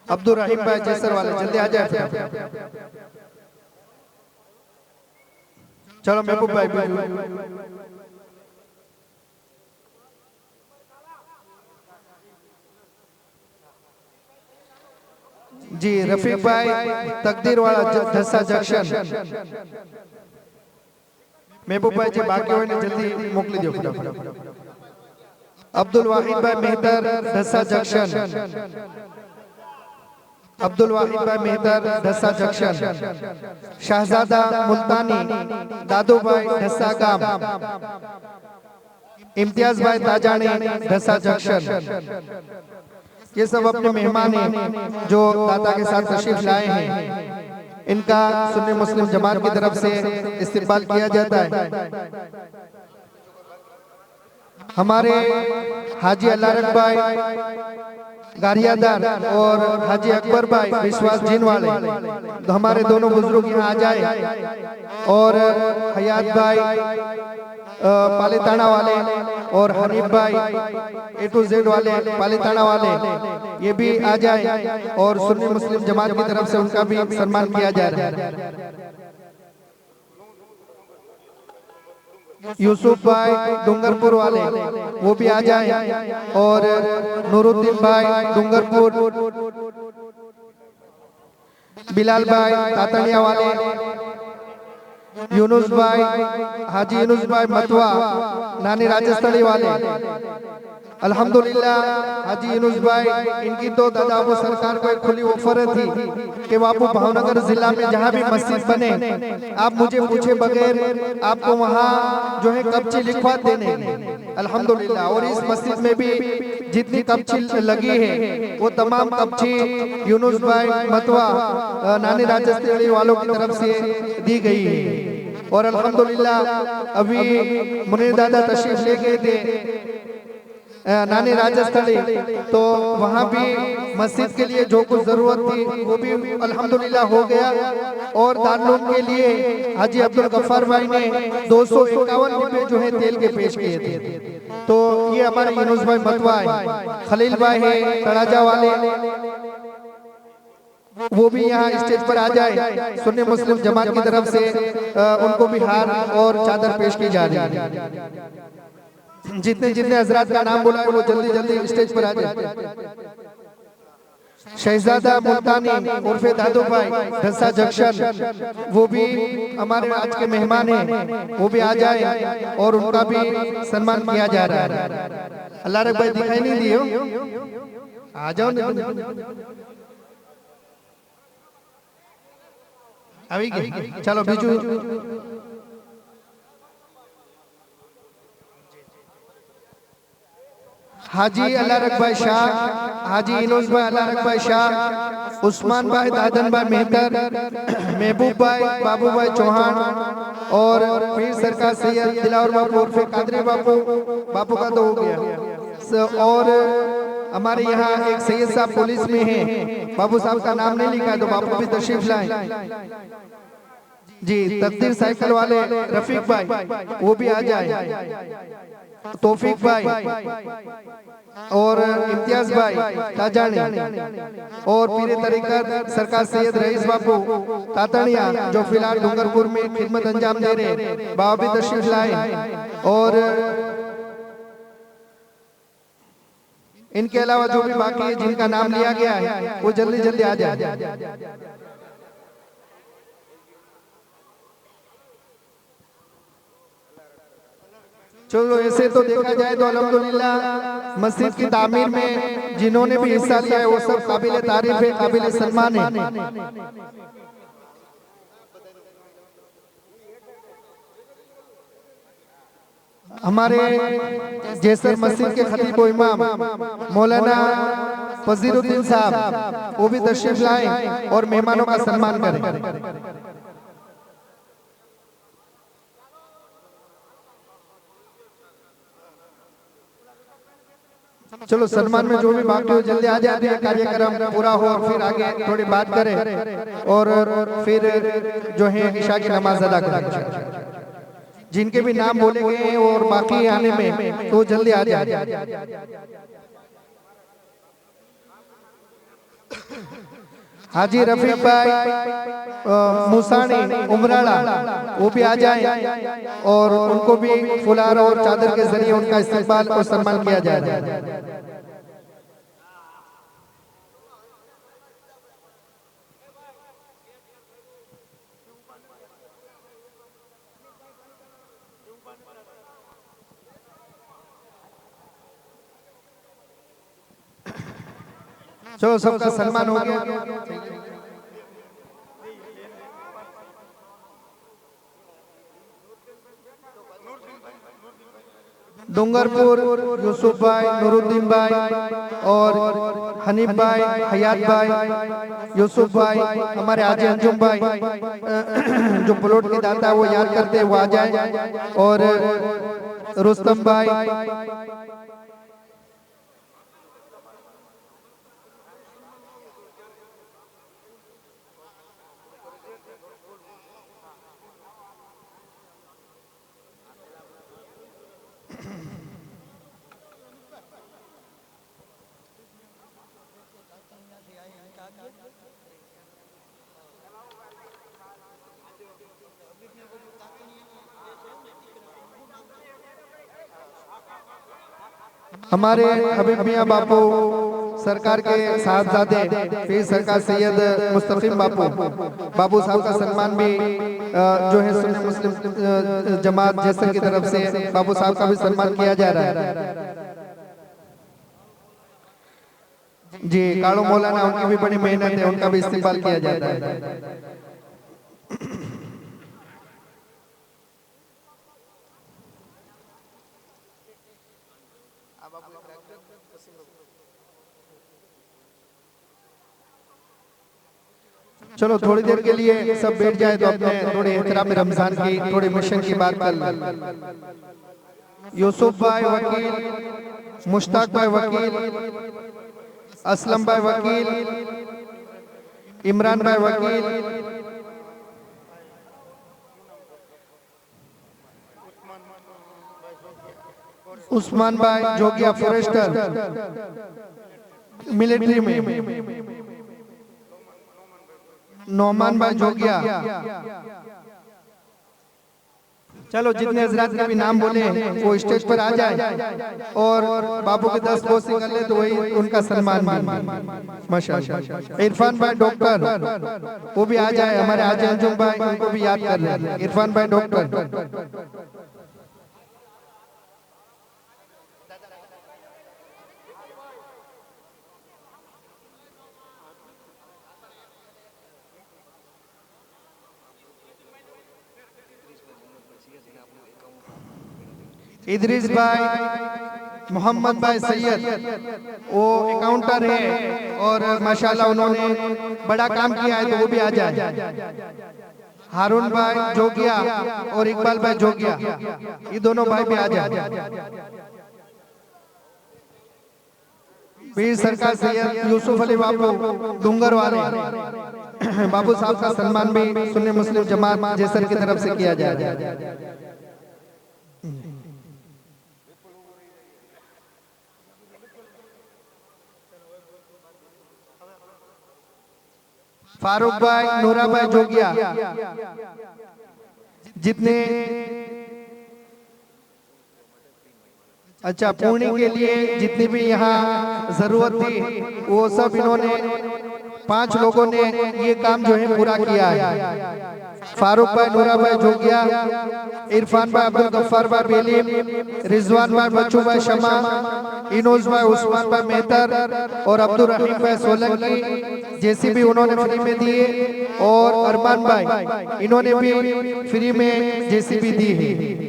अब्दुल रहीम भाई जैसर वाले जल्दी आ जाए। चलो महबूब भाई जी, रफीक भाई तकदीर वाला धसा जंक्शन, महबूब भाई जी बाकी हो ने जल्दी मोकली दो फटाफट। अब्दुल वाहिद भाई मेहतर धसा जंक्शन, अब्दुल वाहिद भाई मेहतर धसा जंक्शन, शहजादा मुल्तानी, दादू भाई धसा गाम, इम्तियाज भाई ताजानी धसा जंक्शन। ये सब अपने मेहमान हैं जो दादा के साथ तशरीफ लाए हैं। इनका सुन्नी मुस्लिम जमात की तरफ से इस्तेमाल किया जाता है। हमारे हाजी अल्लारक भाई गारियादार और हाजी अकबर भाई विश्वास जीन वाले, तो हमारे दोनों बुजुर्ग यहाँ आ जाए। और हयात भाई पालीताना वाले और हनीफ भाई A to Z वाले पालीताना वाले, ये भी आ जाए और सुन्नी मुस्लिम जमात की तरफ से उनका भी सम्मान किया जा रहा है। यूसुफ भाई डूंगरपुर वाले वो भी आ जाए और नूरुद्दीन भाई डूंगरपुर, बिलाल भाई तातनिया वाले, यूनुस भाई हाजी यूनुस भाई मतवा नानी राजस्थानी वाले। अल्हम्दुलिल्लाह हाजी यूनुस भाई, इनकी तो दादा अबू सरकार को एक खुली ऑफर थी कि बापू भावनगर जिला में जहाँ भी मस्जिद बने आप मुझे पूछे बगैर आपको वहाँ जो है कब्ची लिखवा देने। अल्हम्दुलिल्लाह, और इस मस्जिद में भी जितनी कब्ची लगी है वो तमाम कब्ची यूनुस भाई मतवा नानी राजस्थानी वालों की तरफ से दी गई है। और अल्हम्दुलिल्लाह अभी मुनीर दादा तशरीफ ले गए थे नानी राजस्थानी, तो वहाँ भी मस्जिद के लिए जो कुछ जरूरत थी वो भी अल्हम्दुलिल्लाह हो गया। और दारुल के लिए हाजी अब्दुल गफ्फार भाई ने 251 रुपए जो है तेल के पेश किए थे। तो ये हमारे यूनुस भाई मतवा है, खलील भाई है तड़ाजा वाले, वो भी यहाँ स्टेज पर आ जाए। सुन्नी मुस्लिम जमात की तरफ से उनको भी हार और चादर पेश की जा रही है। जितने जितने हजरात का नाम बोला है वो जल्दी जल्दी स्टेज पर आ जाए। शहजादा मुल्तानी उर्फे दादू भाई धसा जंक्शन, वो भी हमारे आज के मेहमान हैं, वो भी आ जाए और उनका भी सम्मान किया जा रहा है। अल्लाह रब भाई दिखाई नहीं दियो, आ जाओ अभी चलो बीजू। हाजी अल्लारक भाई शाह, हाजी इनोस भाई अल्लारक भाई शाह, उस्मान भाई दादन भाई मेहतर, महबूब भाई बाबू भाई चौहान और पीर सरकार सैयद दिलावर बापू उर्फे कादरी बापू, बापू का तो हो गया। और हमारे यहाँ एक सैयद साहब पुलिस में हैं, बाबू साहब का नाम नहीं लिखा है तो बापू भी तशरीफ लाए। जी तकदीर साइकिल वाले रफीक भाई वो भी आ जाए, तौफीक भाई और इम्तियाज भाई ताजानी और पीरे तरीक़त सरकार सैयद रईस बापू तातणिया जो फिलहाल डूंगरपुर में खिदमत अंजाम दे रहे, बाबा भी तशरीफ लाए। और इनके अलावा जो भी बाकी है जिनका नाम लिया गया है वो जल्दी जल्दी आ जाए। चलो ऐसे तो देखा जाए तो अल्हम्दुलिल्लाह मस्जिद की तामीर में जिन्होंने भी हिस्सा लिया है वो सब काबिल तारीफ है, काबिल सम्मान है। हमारे जैसर मस्जिद के खतीब व इमाम मौलाना फजीलुद्दीन साहब वो भी तशरीफ लाए और मेहमानों का सम्मान करें। चलो सम्मान में जो भी बाकी हो जल्दी आ जाते हैं, कार्यक्रम पूरा हो और फिर आगे थोड़ी बात करें और फिर जो है इशा की नमाज अदा करें। जिनके भी नाम बोले गए हैं और बाकी आने में तो जल्दी आ जाए। हाजी रफीक भाई मुसानी उमराड़ा वो भी आ जाए और उनको भी फुलार और चादर के जरिए उनका इस्तेमाल और सम्मान किया जा रहा है। चलो सबका सम्मान हो गया। डूंगरपुर यूसुफ भाई, नूरुद्दीन भाई और हनीफ भाई, हयात भाई, यूसुफ भाई, हमारे आजी अंजुम भाई जो प्लॉट की दाता है वो याद करते हैं वो आ जाए और रुस्तम भाई हमारे हबीब मियां बापू सरकार के साहबजादे फिर सरकार सैयद मुस्तकीम बापू साहब का सम्मान भी जो है सुन्नी मुस्लिम जमात जैसर की तरफ से बापू साहब का भी सम्मान किया जा रहा है। जी कालो मौलाना उनकी भी बड़ी मेहनत है, उनका भी इस्तेमाल किया जाता है। चलो थोड़ी देर के लिए सब बैठ जाए तो अपने थोड़े एहतराम रमजान की थोड़ी मिशन की बात कर लें। यूसुफ भाई वकील, मुश्ताक भाई वकील, असलम भाई वकील, इमरान भाई वकील, उस्मान भाई जोगिया फॉरेस्टर मिलिट्री में, नौमान भाई जोगिया। चलो जितने हजरात के भी नाम बोले वो स्टेज पर आ जाए और बापू के 10 बोसी कर ले तो वही उनका सम्मान माशाअल्लाह। इरफान भाई डॉक्टर वो भी आ जाए, हमारे आजी अंजुम भाई उनको भी याद कर ले। इरफान भाई डॉक्टर इदरीस भाई, मोहम्मद भाई सैयद वो अकाउंटर है और माशाल्लाह उन्होंने बड़ा काम किया है तो वो भी आ जाए। हारून भाई जोगिया और इकबाल भाई जोगिया ये दोनों भाई भी आ जाए। पीर सरकार सैयद यूसुफ अली बापू डूंगर वाले बाबू साहब का सम्मान भी सुन्नी मुस्लिम जमात जैसर की तरफ से किया जाएगा। फारूक भाई, नूरा भाई जोगिया, जितने अच्छा पूर्णी के लिए जितनी भी यहाँ जरूरत थी वो सब इन्होंने 5 लोगों ने ये काम जो है पूरा किया है। फारूक भाई, नूरा भाई जोगिया, इरफान भाई, अब्दुल गफ्फार भाई बेलीम, रिजवान भाई, बच्चू भाई शमा, इनोज भाई, उस्मान भाई मेहतर और अब्दुल रहीम भाई सोलंकी जैसी भी उन्होंने फ्री में दिए, और अरमान भाई इन्होंने भी फ्री में जैसी भी दी है।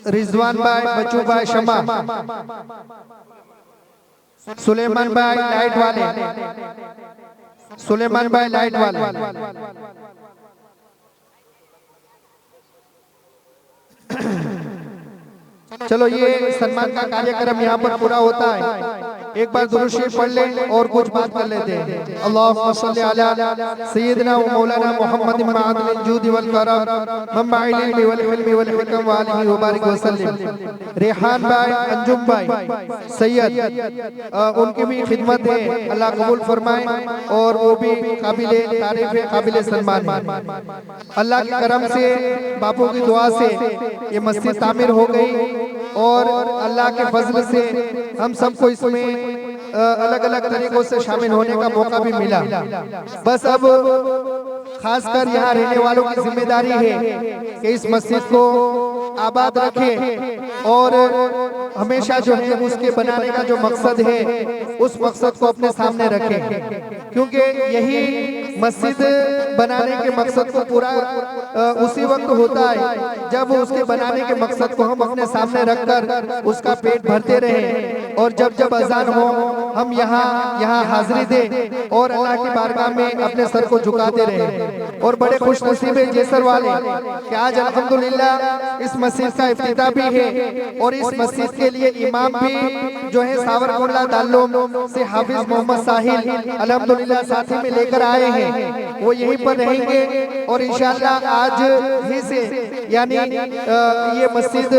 रिजवान भाई, बच्चू भाई शमा, सुलेमान भाई लाइट वाले, सुलेमान भाई लाइट वाले, चलो ये सम्मान का कार्यक्रम यहाँ पर पूरा होता है। एक बार दुरूद शरीफ पढ़ ले और कुछ बात कर लेते हैं। अल्लाहुम्मा सल्ली अला सय्यिदिना व मौलाना मुहम्मद मअदल जूद वल करम मम्माइल इल्मी वल हिल्मी वल हिकम व आलिहि व बारिक व सल्लिम। रेहान भाई, अंजुम भाई, सैयद, उनकी भी खिदमत है, अल्लाह कबूल फरमाए और वो भी काबिले तारीफ है, काबिले सम्मान है। अल्लाह के करम से, बापू की दुआ से ये मस्जिद तामीर हो गई और अल्लाह के फजल से हम सबको इसमें अलग अलग तरीकों से शामिल होने का मौका भी मिला। बस अब खासकर यहाँ रहने वालों की जिम्मेदारी है कि इस मस्जिद को आबाद रखें और हमेशा जो है उसके बनाने का जो मकसद है उस मकसद को अपने सामने रखें, क्योंकि यही मस्जिद बनाने के मकसद को पूरा उसी वक्त होता है जब उसके बनाने के मकसद को हम अपने सामने रखकर उसका पेट भरते रहें और जब जब अजान हो हम यहाँ हाजिरी दें और अल्लाह की बारगाह में अपने सर को झुकाते रहें। और बड़े खुश नसीब है जैसर वाले कि आज अल्हम्दुलिल्लाह इस मस्जिद का इफ्तिताह भी है और इस मस्जिद के लिए इमाम भी जो है सावरकुंडला दाल्लोम से हाफिज मोहम्मद साहिल अल्हम्दुलिल्लाह साथी में लेकर आए हैं। वो यहीं पर रहेंगे और इंशाअल्लाह आज ही से यानी ये मस्जिद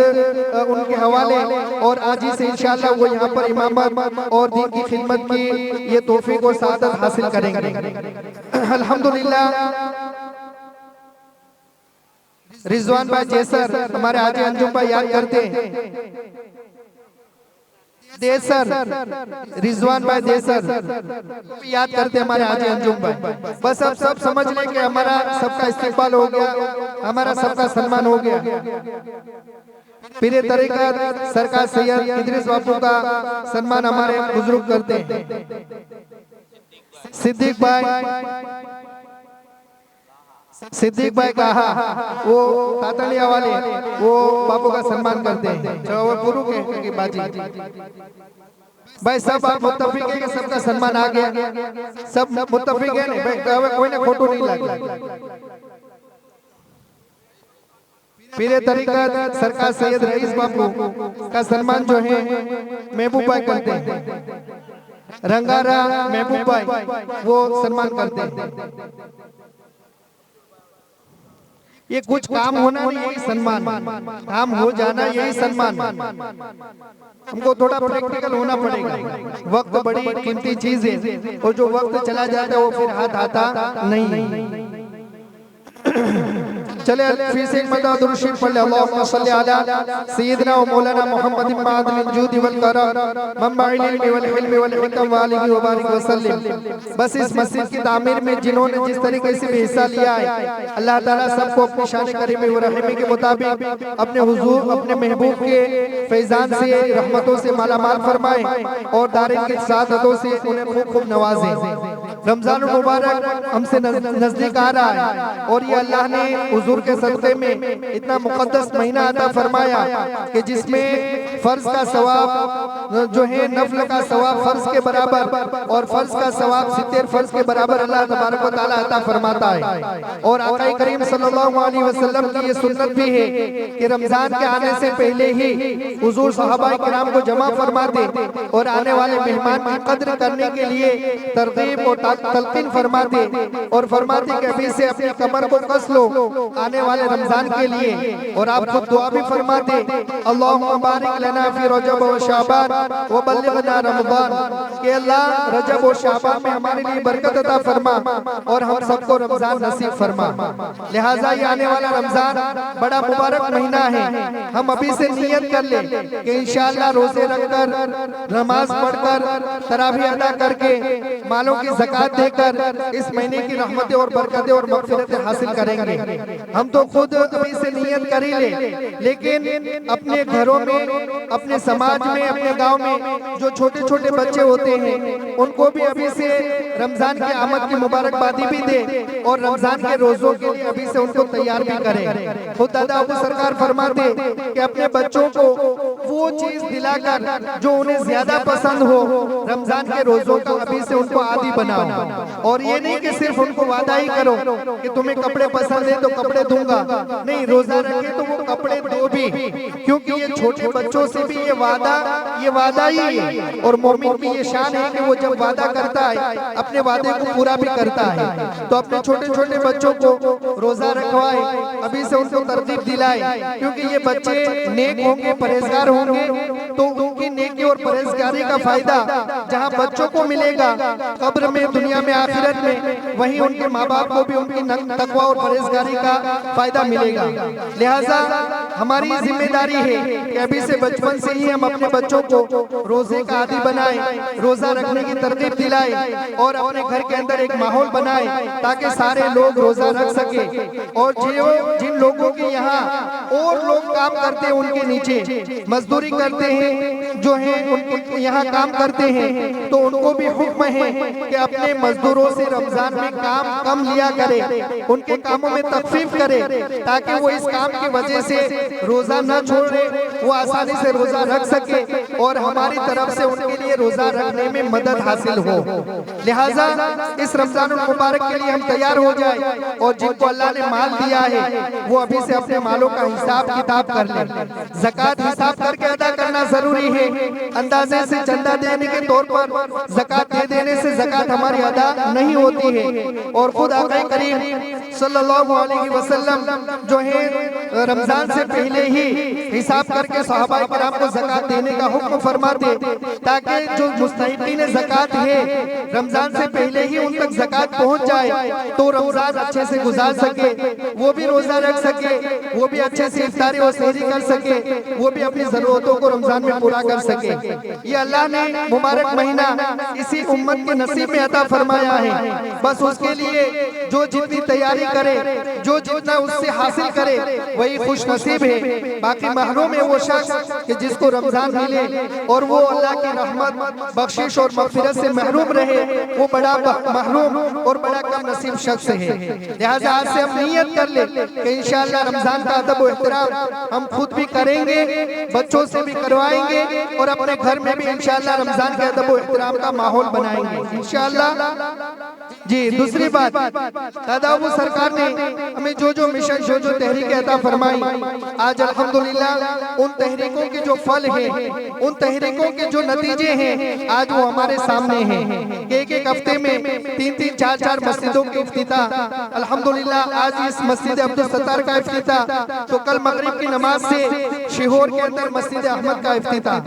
उनके हवाले और आज ही से इंशाअल्लाह वो यहाँ पर इमामत और दीन की खिदमत की ये तौफीक और सादत हासिल करेंगे। अल्हम्दुलिल्लाह रिजवान भाई जैसर हमारे हाजी अंजुम भाई याद करते हैं, देसर रिजवान भाई देसर याद करते हमारे हाजी अंजुम भाई। बस अब सब समझ लें कि हमारा सबका इस्तेकबाल हो गया, हमारा सबका सम्मान हो गया। पीरे तरीक़त सरकार सैयद इदरीस बापू का सम्मान हमारे बुजुर्ग करते हैं। सिद्दीक भाई कहा वो तातलिया वाले वो बापू का सम्मान करते हैं। चलो वो गुरु के बाजी भाई सब आप मुत्तफिक है कि सबका सम्मान आ गया, सब मुत्तफिक है नहीं भाई, कोई ना खोटू नहीं लगा। पीरे तरीक़त सरकार सैयद रईस बापू का सम्मान जो है महबूब भाई करते हैं। रंगारा महबूब भाई वो सम्मान करते हैं। ये कुछ काम होना नहीं यही सम्मान, काम हो जाना यही सम्मान। हमको थोड़ा प्रैक्टिकल होना पड़ेगा। वक्त बड़ी कीमती चीज है और जो वक्त चला जाता है वो फिर हाथ आता नहीं। चले फिर से एक मरतबा दुरूद शरीफ पढ़ ले। अल्लाहुम्मा सल्ली अला सय्यिदिना व मौलाना मुहम्मद मअदल जूद वल करम मम्माइल इल्मी वल हिल्मी वल हिकम व आलिहि व बारिक व सल्लिम। बस इस मस्जिद की तामीर में जिन्होंने जिस तरीके से भी हिस्सा लिया है अल्लाह ताला सबको अपनी शान करीमी व रहमी के मुताबिक अपने हुजूर अपने महबूब के फैजान से रहमतों से मालामाल फरमाए और दारिन के सादतों से उन्हें खूब खूब नवाजे। रमजान मुबारक हमसे नजदीक आ रहा है और ये अल्लाह ने हुजूर के सदक़े में इतना मुक़द्दस महीना अता फरमाया कि जिसमें फर्ज का सवाब जो है नफल का सवाब फर्ज के बराबर और फर्ज का सवाब 70 फर्ज के बराबर अल्लाह तबारक व तआला अता फरमाता है। और आका करीम सल्लल्लाहु अलैहि वसल्लम की ये सुन्नत भी है कि रमजान के आने से पहले ही हुजूर सहाबाए किराम को जमा फरमाते और आने वाले मेहमान की कद्र करने के लिए तरगीब और तलकीन फरमाते और फरमाते कि अभी से अपनी कमर को कस लो आने वाले रमजान के लिए। और आप खुद दुआ भी फरमाते अल्लाहुम्मा बारिक लना फी रजब व शाबान व बल्लिगना रमजान, कि अल्लाह रजब और शाबान में हमारे लिए बरकत अता फरमा और हम सबको रमजान नसीब फरमा। लिहाजा ये आने वाला रमजान बड़ा मुबारक महीना है। हम अभी से नियत कर ले कि इंशाअल्लाह रोजे रखकर, नमाज पढ़कर, तरावीह अदा करके, मालों की ज़कात देकर इस महीने की रहमतें और बरकतें और मग़फ़िरतें हासिल करेंगे। हम तो खुद अभी से नियत कर ही ले, लेकिन अपने घरों में, अपने समाज में, अपने गांव में जो छोटे छोटे बच्चे होते हैं उनको भी अभी से रमजान की आमद की मुबारकबादी भी दे और रमजान के रोजों के लिए अभी से उनको तैयार भी करें। खुद दादा अबू सरकार फरमाते कि अपने बच्चों को वो चीज दिलाकर जो उन्हें ज्यादा पसंद हो, रमजान के रोजों का अभी से उनको आदी बनाओ। और ये नहीं कि सिर्फ उनको वादा ही करो कि तुम्हें कपड़े पसंद है तो कपड़े दूंगा, नहीं, रोजा रखे तो वो कपड़े दो भी, क्योंकि ये छोटे बच्चों से भी ये वादा ही है। और मोमिन की ये शान है कि वो जब वादा करता है अपने वादे को पूरा भी करता है। तो अपने छोटे छोटे बच्चों को रोजा रखवाए, अभी से उनको तरतीब दिलाए, क्योंकि ये बच्चे नेक होंगे, परहेजगार होंगे तो उनकी नेकी और परहेजगारी का फायदा जहाँ बच्चों को मिलेगा कब्र में, दुनिया में, आखिरत में, वहीं उनके माँ बाप को भी उनकी तकवा और परहेजगारी का फायदा मिलेगा। लिहाजा हमारी जिम्मेदारी है कि अभी से बचपन से ही हम अपने बच्चों को रोजे का आदी बनाए, रोजा रखने की तरकीब दिलाए और अपने घर के अंदर एक माहौल बनाए ताकि सारे लोग रोजा रख सके। और जिन लोगों के यहाँ और लोग काम करते हैं, उनके नीचे मजदूरी करते हैं, जो है उनके यहाँ काम करते हैं, तो उनको भी हुक्म है कि अपने मजदूरों से रमजान में काम कम लिया करे, उनके कामों में तखफीफ करे, ताकि वो इस काम की वजह से रोजा न छोड़े, वो आसानी से रोजा रख सके और हमारी तरफ से उनके लिए रोजा रखने में मदद हासिल हो। लिहाजा इस रमजान मुबारक के लिए हम तैयार हो जाए और जिनको अल्लाह ने माल दिया है वो अभी से अपने मालों का हिसाब किताब कर ले। ज़कात हिसाब करके अदा करना जरूरी है। अंदाजे से चंदा देने के तौर पर ज़कात दे देने से ज़कात हमारी अदा नहीं होती है। और खुद आका करीम सल्लल्लाहु अलैहि वसल्लम जो है रमजान से पहले ही हिसाब करके सहाबाए किराम को ज़कात देने का हुक्म फरमाते, ताकि जो मुस्तहिकीन ज़कात है रमजान से पहले ही उन तक ज़कात पहुंच जाए तो रमजान अच्छे से गुजार सके, वो भी रोजा रख सके, वो भी अच्छे से इफ्तारी और सहरी कर सके, वो भी अपनी जरूरतों को रमजान में पूरा कर सके। ये अल्लाह ने मुबारक महीना इसी उम्मत के नसीब में अता फरमाया है। बस उसके लिए जो जितनी तैयारी करे, जो जितना उससे हासिल करे वही खुश नसीब है। बाकी महरूम है वो शख्स कि जिसको रमजान मिले और वो अल्लाह की रहमत, बख्शिश और मग़फ़िरत से महरूम रहे, वो बड़ा महरूम और बड़ा कम नसीब शख्स है। लिहाजा आज से हम नियत कर ले कि इंशाअल्लाह रमजान का अदब और एहतराम हम खुद भी करेंगे, बच्चों से भी करवाएंगे और अपने घर में भी इंशाअल्लाह रमजान के अदब और एहतराम का माहौल बनाएंगे इंशाअल्लाह। जी, दूसरी बात, दादा अबू सरकार ने हमें जो मिशन, जो तहरीकें अता फरमाई, आज अल्हम्दुलिल्लाह उन तहरीकों के जो फल हैं, उन तहरीकों के जो नतीजे हैं आज वो हमारे सामने हैं। एक हफ्ते में 3-3, 4-4 मस्जिदों की इफ्तिताह, अल्हम्दुलिल्लाह आज इस मस्जिद अब्दुल सत्तार का इफ्तिताह, तो कल मगरिब की नमाज से शिहोर के अंदर मस्जिद अहमद का इफ्तिताह,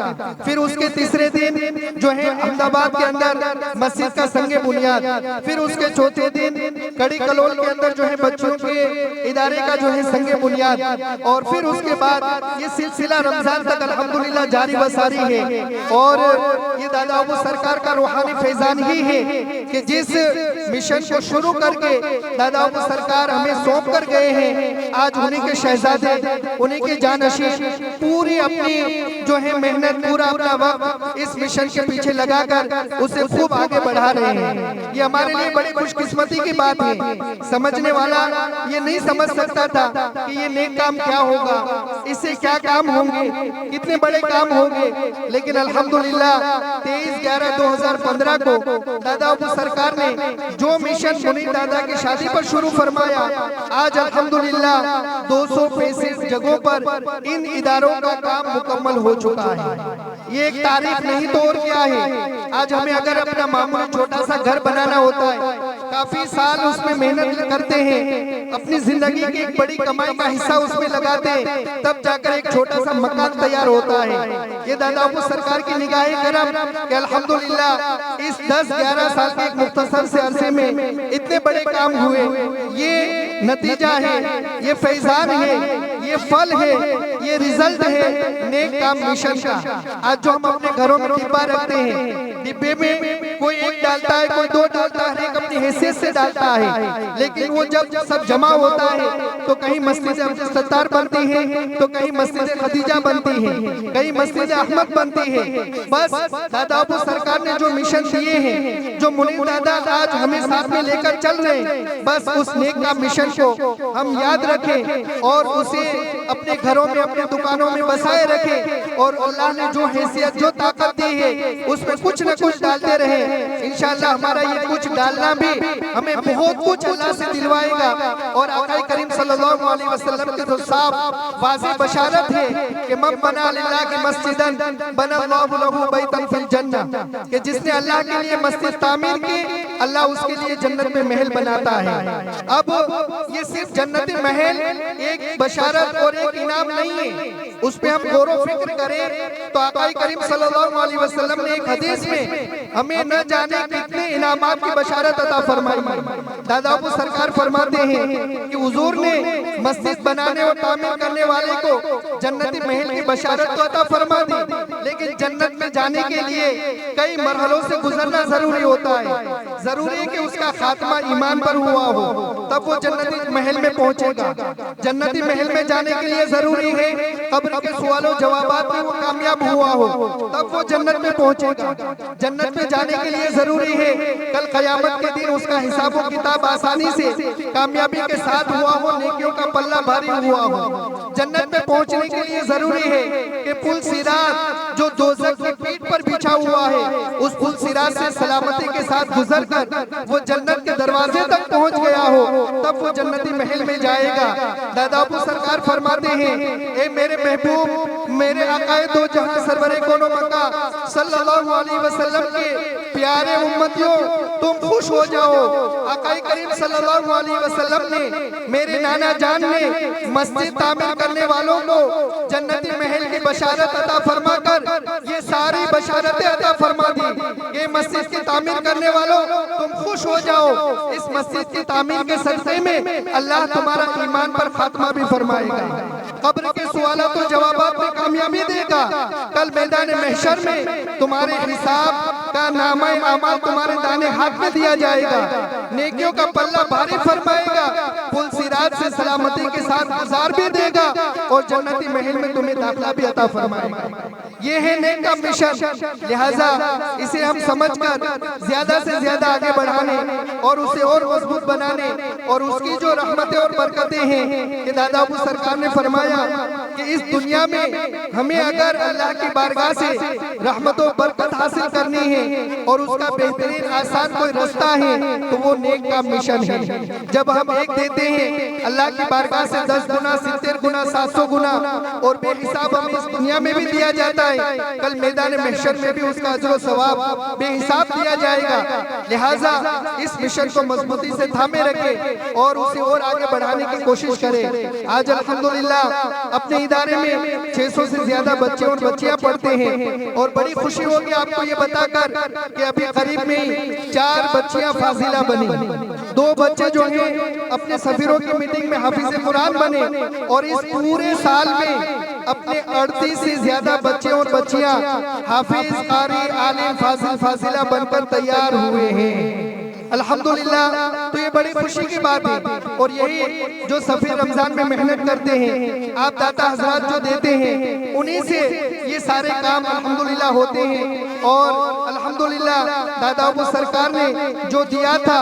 फिर उसके तीसरे दिन जो है अहमदाबाद के अंदर मस्जिद का संगे बुनियाद, फिर उसके चौथे दिन कड़ी कलोल के अंदर जो है बच्चों के इदारे का जो है संगे बुनियाद, और फिर उसके बाद ये सिलसिला रमजान तक अल्हम्दुलिल्लाह जारी व सारी है। और ये दादा अबू सरकार का रूहानी फैजान ही है कि जिस मिशन को शुरू करके दादा अबू सरकार हमें सौंप कर गए हैं, आज उन्हीं के शहजादे, उन्हीं के जानशीन पूरी अपनी जो है मेहनत, पूरा अपना वक्त इस मिशन के पीछे लगाकर उसे खूब आगे बढ़ा रहे हैं। ये हमारे लिए बड़ी खुशकिस्मती की बात है। समझने वाला ये नहीं समझ सकता था कि ये नेक काम क्या होगा, इससे क्या काम होंगे, कितने बड़े काम होंगे। लेकिन अल्हम्दुलिल्लाह 23/11/2015 को दादा अबू सरकार ने जो मिशन मुनीर दादा की शादी पर शुरू फरमाया, आज अल्हम्दुलिल्लाह 265 जगहों पर इन इदारों का काम मुकम्मल हो चुका है। ये एक तारीफ नहीं तो और क्या है। आज हमें अगर अपना मामूली छोटा सा घर बनाना होता है, काफी साल उसमें मेहनत करते हैं, अपनी जिंदगी की एक बड़ी कमाई का हिस्सा उसमें लगाते हैं, तब जाकर एक छोटा सा मकान तैयार होता है। ये दादा अबू सरकार की निगाहे करम कि अल्हम्दुलिल्लाह इस 10-11 साल के एक मुख्तसर से अरसे में इतने बड़े काम हुए। ये नतीजा है, ये फैजान है, ये फल है, ये रिजल्ट है नेक काम मिशन का। आज जो हम अपने घरों में डिब्बा रखते हैं, डिब्बे में कोई एक डालता है, कोई 2 डालता है, एक अपनी हैसियत से डालता है, लेकिन वो जब सब जमा होता है तो कहीं मस्जिद अब्दुल सत्तार बनती है, तो कहीं मस्जिद खदीजा बनती है, कहीं मस्जिद अहमद बनती है। बस दादा अबू सरकार ने जो मिशन दिए हैं, जो मुनीर दादा आज हमें साथ में लेकर चल रहे हैं, बस उस नेक काम मिशन को हम याद रखें और उसे अपने घरों में, अपने दुकानों में बसाए रखें, और अल्लाह ने जो हैसियत, जो ताकत दी है, उसमें कुछ न कुछ डालते रहे। इंशाअल्लाह हमारा ये कुछ डालना भी हमें बहुत कुछ अल्लाह से दिलवाएगा। और आका करीम सल्लल्लाहु अलैहि वसल्लम के तो साफ वाज़ेह बशारत है कि मन बना लिल्लाह की मस्जिदन बना अल्लाहु लहू बैतन फिल जन्नह, कि जिसने अल्लाह के लिए मस्जिद तामीर की, अल्लाह उसके लिए जन्नत में महल बनाता है। अब ये सिर्फ जन्नती महल एक बशारत और एक इनाम नहीं है, उस पे हम गौर व फिक्र करें तो आका करीम सल्लल्लाहु अलैहि वसल्लम ने एक हदीस में हमें न जाने कितने इनामात की बशारत अता फरमाई। दादा अबू सरकार फरमाते हैं कि हुजूर ने मस्जिद बनाने और तामीर करने वाले को जन्नती महल की बशारत तो अता फरमा दी, लेकिन जन्नत में जाने के लिए कई मरहलों से गुजरना जरूरी होता है। जरूरी है कि उसका खात्मा ईमान पर हुआ हो, तब वो जन्नती महल में पहुंचेगा। जन्नती महल में जाने के लिए जरूरी है कब्र के सवालों जवाबात में वो कामयाब हुआ हो, तब वो जन्नत में पहुंचेगा। जन्नत में जाने के लिए जरूरी है कल क़यामत के दिन उसका हिसाब व किताब आसानी से कामयाबी के साथ हुआ हो, नेकियों का पल्ला भारी हुआ हो। जन्नत में पहुंचने के लिए जरूरी है कि पुल सिरात जो दोज़ख की पीठ पर बिछा हुआ है, उस पुल सिरात से सलामती के साथ गुजरकर वो जन्नत के दरवाजे तक पहुंच गया हो, तब वो जन्नती महल में जाएगा। दादा अबू सरकार फरमाते हैं, ए मेरे महबूब, मेरे आकाए दो जहां सरवरे कोनो मक्का सल्लल्लाहु अलैहि वसल्लम के प्यारे उम्मतियों, तुम खुश हो जाओ। आका करीम सल्लल्लाहु अलैहि वसल्लम ने, मेरे नाना जान ने मस्जिद तामीर करने वालों को जन्नती महल की बशारत अता फरमाकर ये सारी बशारतें अता फरमा दी। ये मस्जिद की तामीर करने वालों, तुम खुश हो जाओ। इस मस्जिद की तामीर के सदक़े में अल्लाह तुम्हारा ईमान पर खात्मा भी फरमाएगा, कब्र के सवालों तो जवाबात में कामयाबी देगा। कल मैदान महशर में तुम्हारे हिसाब का नामा अमाल तुम्हारे दाने हाथ में दिया जाएगा, नेकियों का पल्ला भारी फरमाएगा, पुल सिरात से सलामती के साथ गुजार भी देगा और जन्नती महल में तुम्हें दाखिला भी अता फरमाएगा। ये है नेक का मिशन। लिहाजा इसे हम समझकर ज्यादा से ज्यादा आगे बढ़ाने और उसे और मजबूत बनाने और उसकी जो रहमतें और बरकतें हैं कि दादा अबू सरकार ने फरमाया कि इस दुनिया में हमें अगर अल्लाह की बारगाह से रहमत और बरकत हासिल करनी है और उसका बेहतरीन आसान कोई रास्ता है तो वो नेक का मिशन है। जब हम एक देते हैं अल्लाह की बारगाह से 10 गुना, 70 गुना, 700 गुना और बेहिसाब हमें इस दुनिया में भी दिया जाता है, कल मैदान महशर में भी उसका अजर सवाब बेहिसाब दिया जाएगा। लिहाजा इस मिशन को मजबूती से थामे रखें और उसे और आगे बढ़ाने की कोशिश करें। आज अल्हम्दुलिल्लाह अपने इदारे में 600 से ज्यादा बच्चे और बच्चियां पढ़ते हैं और बड़ी खुशी होगी आपको ये बताकर कि अभी करीब में ही 4 बच्चियां फाजिला बनी, 2 बच्चे जो हैं अपने सफीरों की मीटिंग में हाफिज़ कुरान बने और इस पूरे साल में अपने 38 से ज्यादा बच्चे और बच्चियां हाफिज, कारी, आलिम, फाजिल, फाजिला बनकर तैयार हुए हैं। अल्हम्दुलिल्लाह तो ये बड़ी खुशी की बात है। और यही जो सफी रमजान में मेहनत करते हैं, आप दाता हजरात जो देते हैं, उन्हीं से ये सारे काम अल्हम्दुलिल्लाह होते हैं। और अल्हम्दुलिल्लाह दादा अबू सरकार ने जो दिया था,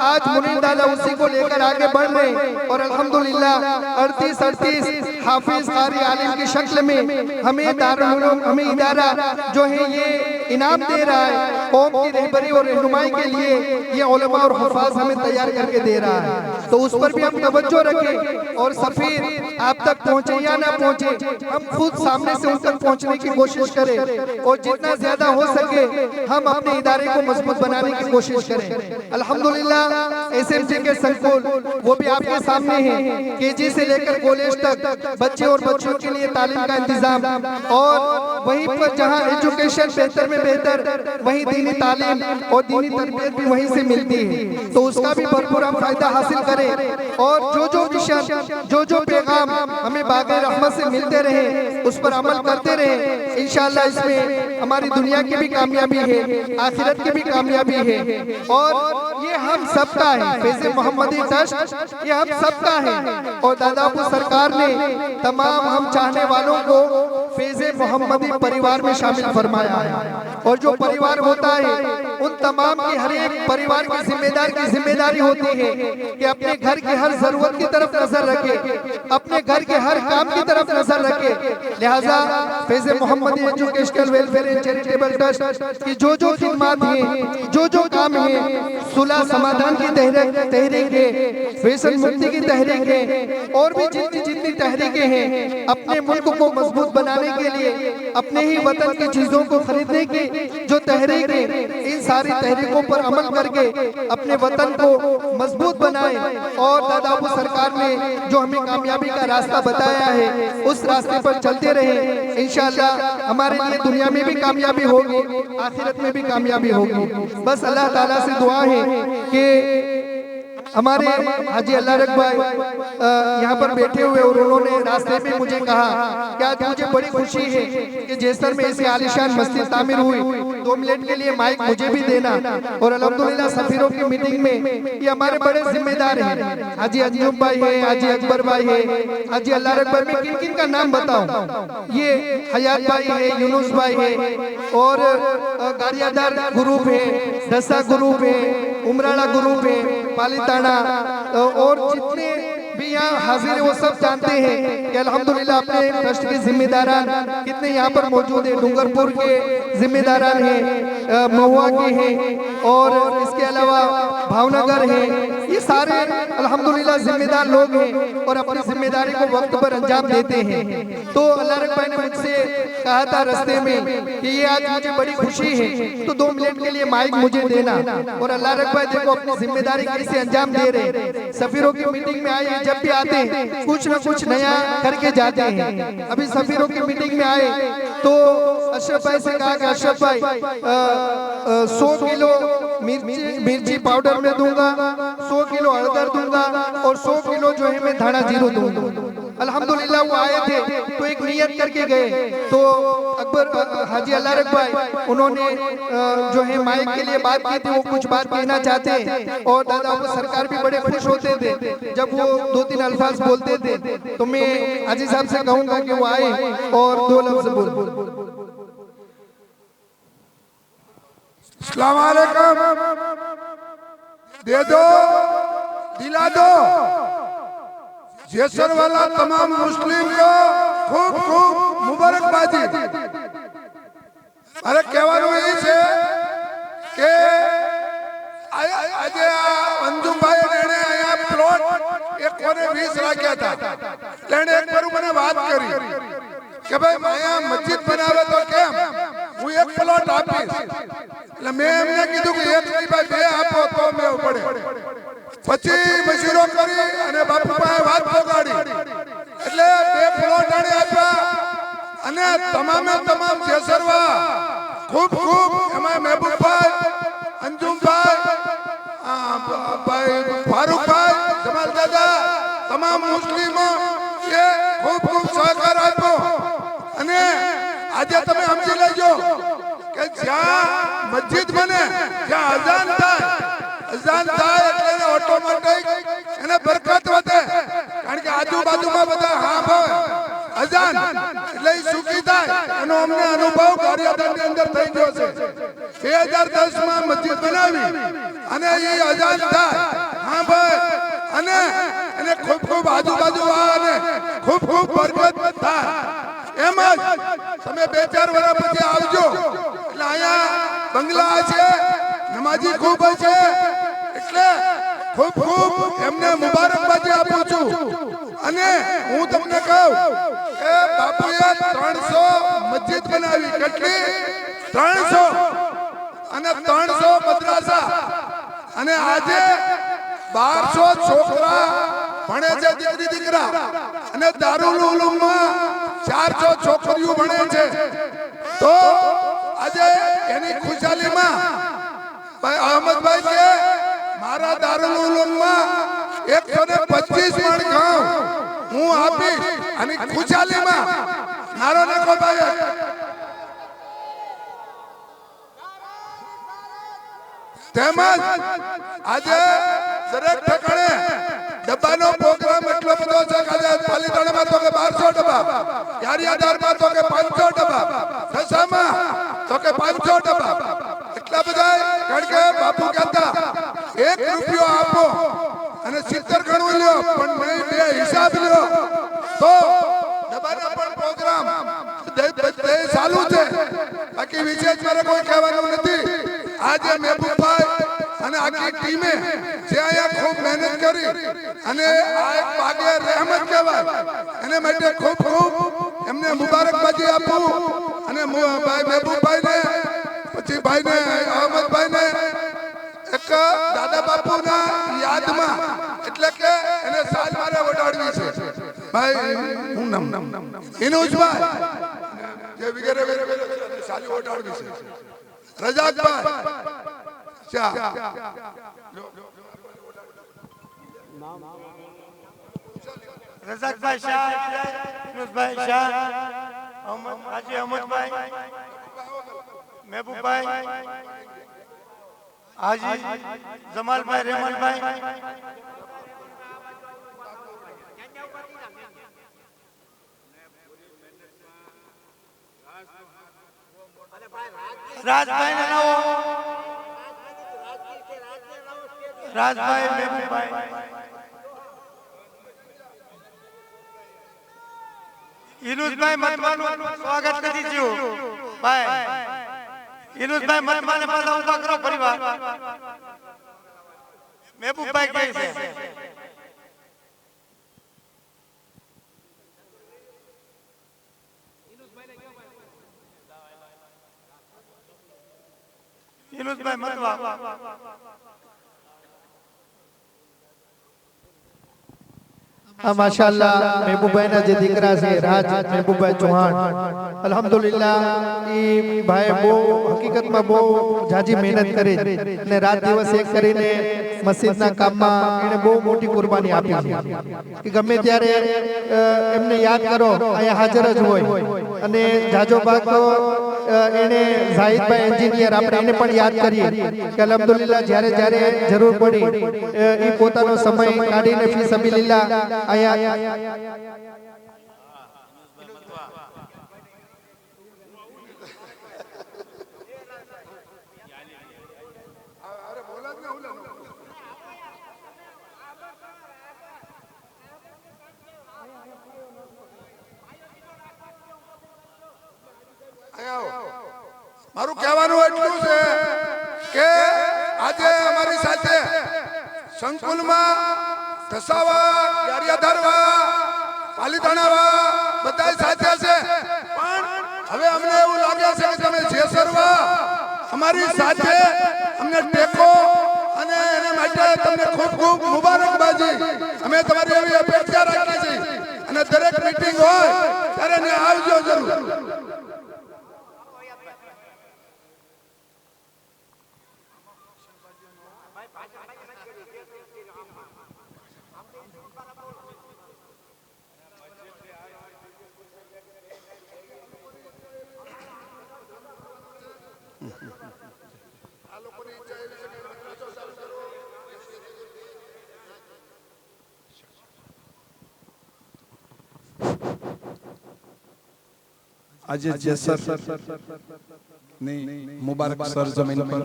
आज मुनीर दादा उसी को लेकर आगे बढ़ रहे। और अल्हम्दुलिल्लाह 38 हाफिज कारी आलिम की शक्ल में हमें दारुल उलूम, हमें इदारा जो है ये इनाम दे रहा है। कौम की रहबरी और रहनुमाई के लिए ये उलमा और हुफ़ाज़ हमें तैयार करके दे रहा है, तो उस पर भी हम तवज्जो रखें। और सफीर आप तक पहुँचे या ना पहुँचे, हम खुद सामने से उन तक पहुँचने की कोशिश करें और जितना ज्यादा हो सके हम अपने इदारे को मजबूत बनाने की कोशिश करें। अल्हम्दुलिल्लाह एसएमसी के संकुल वो भी आपके सामने हैं, केजी से लेकर कॉलेज तक बच्चे और बच्चों के लिए तालीम का इंतजाम। और वहीं पर जहां एजुकेशन बेहतर में बेहतर, वहीं दीनी तालीम और दीनी तरबियत भी वहीं से मिलती है, तो उसका भी भरपूर हम फायदा हासिल करें। और जो मिशन, जो पैगाम हमें बाग़े रहमत से मिलते रहे, उस पर अमल करते रहे। इंशाअल्लाह इसमें हमारी दुनिया की भी कामयाबी है, आखिरत की भी कामयाबी है। और ये हम सबका है, फैज़ मोहम्मदी ट्रस्ट ये हम सबका है। और दादा अबू सरकार ने तमाम हम चाहने वालों को फैज़ मोहम्मदी परिवार में शामिल फरमाया है। और जो परिवार होता है, उन तमाम की हर एक परिवार के जिम्मेदार की जिम्मेदारी होती है कि अपने घर की हर जरूरत की तरफ नजर रखे, अपने घर के हर काम की तरफ नजर रखे। लिहाजा Faiz Mohammadi educational welfare and charitable trust की जो खिदमत है, जो काम है, सुलह समाधान की तहरीक है, फैसल मुक्ति की तहरीक है, और भी जितनी तहरीकें हैं, अपने मुल्क को मजबूत बनाने के लिए, अपने ही वतन की चीजों को खरीदने की जो तहरीक है, इन सारी तहरीकों पर अमल करके अपने वतन को मजबूत बनाए। और दादा अबू सरकार ने जो हमें कामयाबी का रास्ता बताया है, उस रास्ते पर चलते रहे। इंशाअल्लाह हमारे लिए दुनिया में भी कामयाबी होगी, आखिरत में भी कामयाबी होगी। बस अल्लाह ताला से दुआ है कि हमारे हाजी अल्लाह रख भाई यहाँ पर बैठे हुए, और उन्होंने रास्ते में मुझे कहा कि आज मुझे बड़ी खुशी है कि जैसर में ऐसी आलिशान मस्जिद तामीर हुई, 2 मिनट के लिए माइक मुझे भी देना। और अल्हम्दुलिल्लाह सफीरों की मीटिंग में ये हमारे बड़े जिम्मेदार हैं, हाजी अंजुम भाई है, हाजी अकबर भाई है, हाजी अल्लाह रख भाई। मैं किन किन का नाम बताऊं, ये हयात भाई है, यूनुस भाई है, और गारियादार ग्रुप है, दसा ग्रुप है, उमराड़ा ग्रुप है, पालिताना, और जितने भी यहाँ हाजिर है वो सब जानते हैं कि अल्हम्दुलिल्लाह अपने ट्रस्ट के जिम्मेदारान कितने यहाँ पर मौजूद है। डूंगरपुर के जिम्मेदारान हैं, महुआ के हैं, और इसके अलावा भावनगर है। ये सारे अल्हम्दुलिल्लाह जिम्मेदार लोग हैं और अपनी जिम्मेदारी को वक्त पर अंजाम देते हैं। तो अल्लाह रख भाई ने मुझसे कहा था रास्ते में कि ये आज मुझे बड़ी खुशी है, तो 2 मिनट के लिए माइक मुझे देना। और अल्लाह रख भाई देखो अपनी जिम्मेदारी कैसे अंजाम दे रहे। सफीरों की मीटिंग में आए, जब भी आते हैं कुछ न कुछ नया करके जाते हैं। अभी सफीरों की मीटिंग में आए तो अशरफ भाई से कहा कि अशरफ भाई 100 किलो मिर्ची पाउडर में दूंगा, 100 किलो हल्दर दूंगा, और 100 किलो जो है मैं धाना जीरो दूंगा। अल्हम्दुलिल्लाह वो आए थे तो एक नियत करके गए। तो अकबर हाजी अल्लाह रख भाई उन्होंने जो है माइक के लिए बात की थी, वो कुछ बात कहना चाहते हैं। और दादा अबू सरकार भी बड़े खुश होते थे जब वो 2-3 अल्फाज बोलते थे। तो मैं हाजी साहब से कहूंगा कि वो आए और 2 लफ्ज बोल। अस्सलाम वालेकुम, दे दो, दिला दो। जैसर वाला तमाम मुस्लिम को खूब खूब मुबारकबादी। अरे कहेવાનું એ છે કે આજે અંજુમભાઈ એને અહીંયા પ્લોટ એક કોને 20 રાખ્યા હતા, તેણે એક વાર મને વાત કરી કે ભાઈ અહીંયા મસ્જિદ બનાવે તો કેમ, હું એક પ્લોટ આપીશ। એટલે મેં એમને કીધું કે એક નહીં ભાઈ 2 આપો તો મેં પડે। પછી મશીરો કરી અને બાપુ પાસે વાત પોગાડી, એટલે 2 પ્લોટ આણે આપ્યા। અને તમામે તમામ જેસરવા खूब खूब एमां महबूब भाई, अंजुम भाई, फारूक भाई, जमाल दादा, तमाम मुस्लिमों ये खूब खूब सहकार आप्यो। अने आज तमे समझी लेजो कि ज्यां मस्जिद बने, ज्यां अजान थाय અઝાન થાય એટલે એને ઓટોમેટિક એને બરકત વધે, કારણ કે આજુબાજુમાં બધા હા ભાવે અઝાન એટલે ઈ સુખી થાય, એનો અમને અનુભવ કાર્યદળની અંદર થઈ ગયો છે. 2010 માં મસ્જિદ બનાવી અને ઈ અઝાન થાય હા ભાઈ અને એને ખૂબ ખૂબ આજુબાજુ અને ખૂબ ખૂબ બરકત થાય. એમ જ તમે 2-4 વર્ષ પછી આવજો એટલે અહીંયા બંગલા છે, નમાજી ખૂબ છે, એટલે ખૂબ ખૂબ એમને મુબારકબાદી આપું છું. અને હું તમને કહું કે બાપુએ 300 મસ્જિદ બનાવી, કેટલી 300 અને 300 મદ્રાસા, અને આજે 1200 છોકરા ભણે છે, દીકરી દીકરા, અને દારૂલ ઉલૂમમાં 400 છોકરીઓ ભણે છે. તો આજે એની ખુશાલીમાં ભાઈ અહમદભાઈ કે મારા દારૂલ ઉલૂમમાં 125 મણ ઘઉં હું આપીશ, અને ખુશાલીમાં નારો નાખો ભાઈ. તેમજ આજે દરેક ઠેકાણે ડબ્બાનો પ્રોગ્રામ એટલો બધો છે કે આજે પાલીતાણામાં તો કે 1200 ડબ્બા, યારિયાદારમાં તો કે 500 ડબ્બા, સસામાં તો કે 500 ડબ્બા, એટલા બધા. કારણ કે બાપુ કહેતા 1 રૂપિયો આપો અને 70 ગણું લ્યો, પણ નહીં 2 હિસાબ લ્યો. તો ડબ્બાનો પણ પ્રોગ્રામ ચાલુ છે. બાકી વિશેષ મારે કોઈ કહેવાનું નથી. આજે મહેબૂબભાઈ અને આખી ટીમે જે અહીંયા ખૂબ મહેનત કરી અને આ એક બાગે રહેમત કહેવાય, એને માટે ખૂબ ખૂબ એમને મુબારકબાદી આપું. અને ભાઈ મહેબૂબભાઈને, પછી ભાઈને અહમદભાઈને એક દાદા બાપુના યાદમાં, એટલે કે એને સાલ મારે વડાડવી છે ભાઈ. હું નામ ઇનુજભાઈ જે વગેરે વગેરે સાલી વડાડવી છે. રજાકભાઈ રઝાકભાઈ શાહ, યુનુસભાઈ શાહ, હાજી અહમદભાઈ, મહેબૂબભાઈ, હાજી જમાલભાઈ, રેમલભાઈ, રાજભાઈ ને નવો, રાજભાઈ, મહેબૂબભાઈ, યુનુસભાઈ મતવાનું સ્વાગત કરી દીધું. ભાઈ યુનુસભાઈ મતમાને પાછા ઉભા કરો પરિવાર. મહેબૂબભાઈ કહે છે યુનુસભાઈ મતવા. माशाअल्लाह महबूबाई ना जे दीकरा છે રાજ મહેબૂબાઈ ચૌહાણ, અલ્હમ્દુલિલ્લાહ ઈ ભાઈ બહુ હકીકતમાં બહુ જાજી મહેનત કરી અને રાત દિવસ એક કરીને મસ્જિદના કામમાં એને બહુ મોટી કુરબાની આપી છે. કે ગમે ત્યારે એમને યાદ કરો અહીંયા હાજર જ હોય. અને જાજો ભાગ તો એને ઝાહિદભાઈ એન્જિનિયર, આપણે એને પણ યાદ કરીએ કે અલ્હમ્દુલિલ્લાહ જ્યારે જ્યારે જરૂર પડી ઈ પોતાનો સમય કાઢીને ફી સબીલિલ્લાહ મારું કહેવાનું એટલું છે કે આજે અમારી સાથે સંકુલમાં ધસાવા, ગારિયાધારવા, પાલીતાણાવા બધા સાથે છે. પણ હવે અમને એવું લાગે છે કે તમે જેસરવા અમારી સાથે અમને ટેકો, અને એના માટે તમને ખૂબ ખૂબ મુબારકબાદી. અમે તમારી એવી અપેક્ષા રાખીએ છીએ, અને દરેક મીટિંગ હોય ત્યારે આવજો જરૂર. આ લોકોની ઈચ્છા એવી છે કે મદ્રાસો ચાલુ કરો. આજે જેસર ની મુબારક સરજમીન પર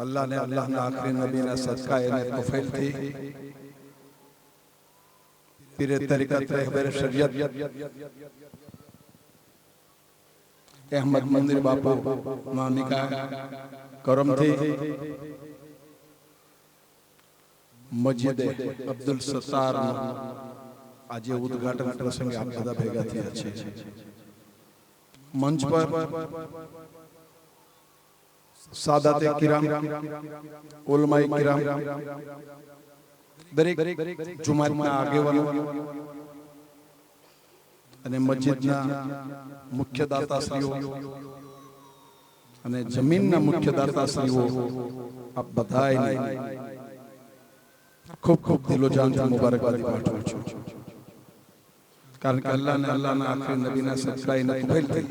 અલ્લાહ ને અલ્લાહના આખરી નબીના સદકા એને તોફીક થી પીરે તરીકત રહેબર શરીયત અહેમદ મંદિર બાપુ નાનિકા કરમથી મસ્જિદ અબ્દુલ સત્તાર આજે ઉદ્ઘાટન પ્રસંગે આપ બધા ભેગા થયા છે। મંચ પર સાદાતે કિરામ ઉલમાએ કિરામ દરેક જુમાતના આગેવાનો અને મસ્જિદના મુખ્ય દાતાશ્રીઓ અને જમીનના મુખ્ય દાતાશ્રીઓ આપ બધાને ખૂબ ખૂબ દિલોજાનથી મુબારકબાદી પાઠવું છું। કારણ કે અલ્લાહ ને અલ્લાહના આખરી નબીના સદકાએ કબૂલ થઈ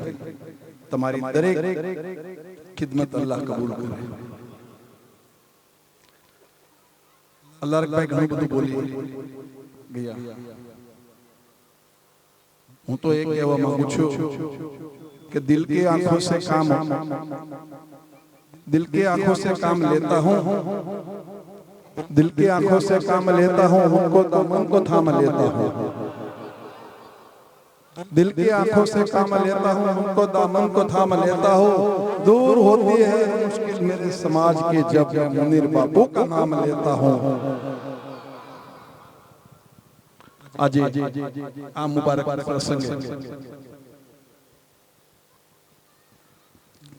તમારી દરેક ખિદમત અલ્લાહ કબૂલ કરે। અલ્લાહ ભાઈ ઘણું બધું બોલી ગયા। હું તો એક કહેવા માંગુ છું कि दिल की आंखों से काम लेता हूँ, दिल की आंखों से काम लेता हूँ, उनको दामन को थाम लेता हूँ। दिल की आंखों से काम लेता हूँ, उनको दामन को थाम लेता हूँ। दूर होती है मुश्किल मेरे समाज की जब मैं मुनीर बापू का नाम लेता हूँ। आज आ मुबारक प्रसंग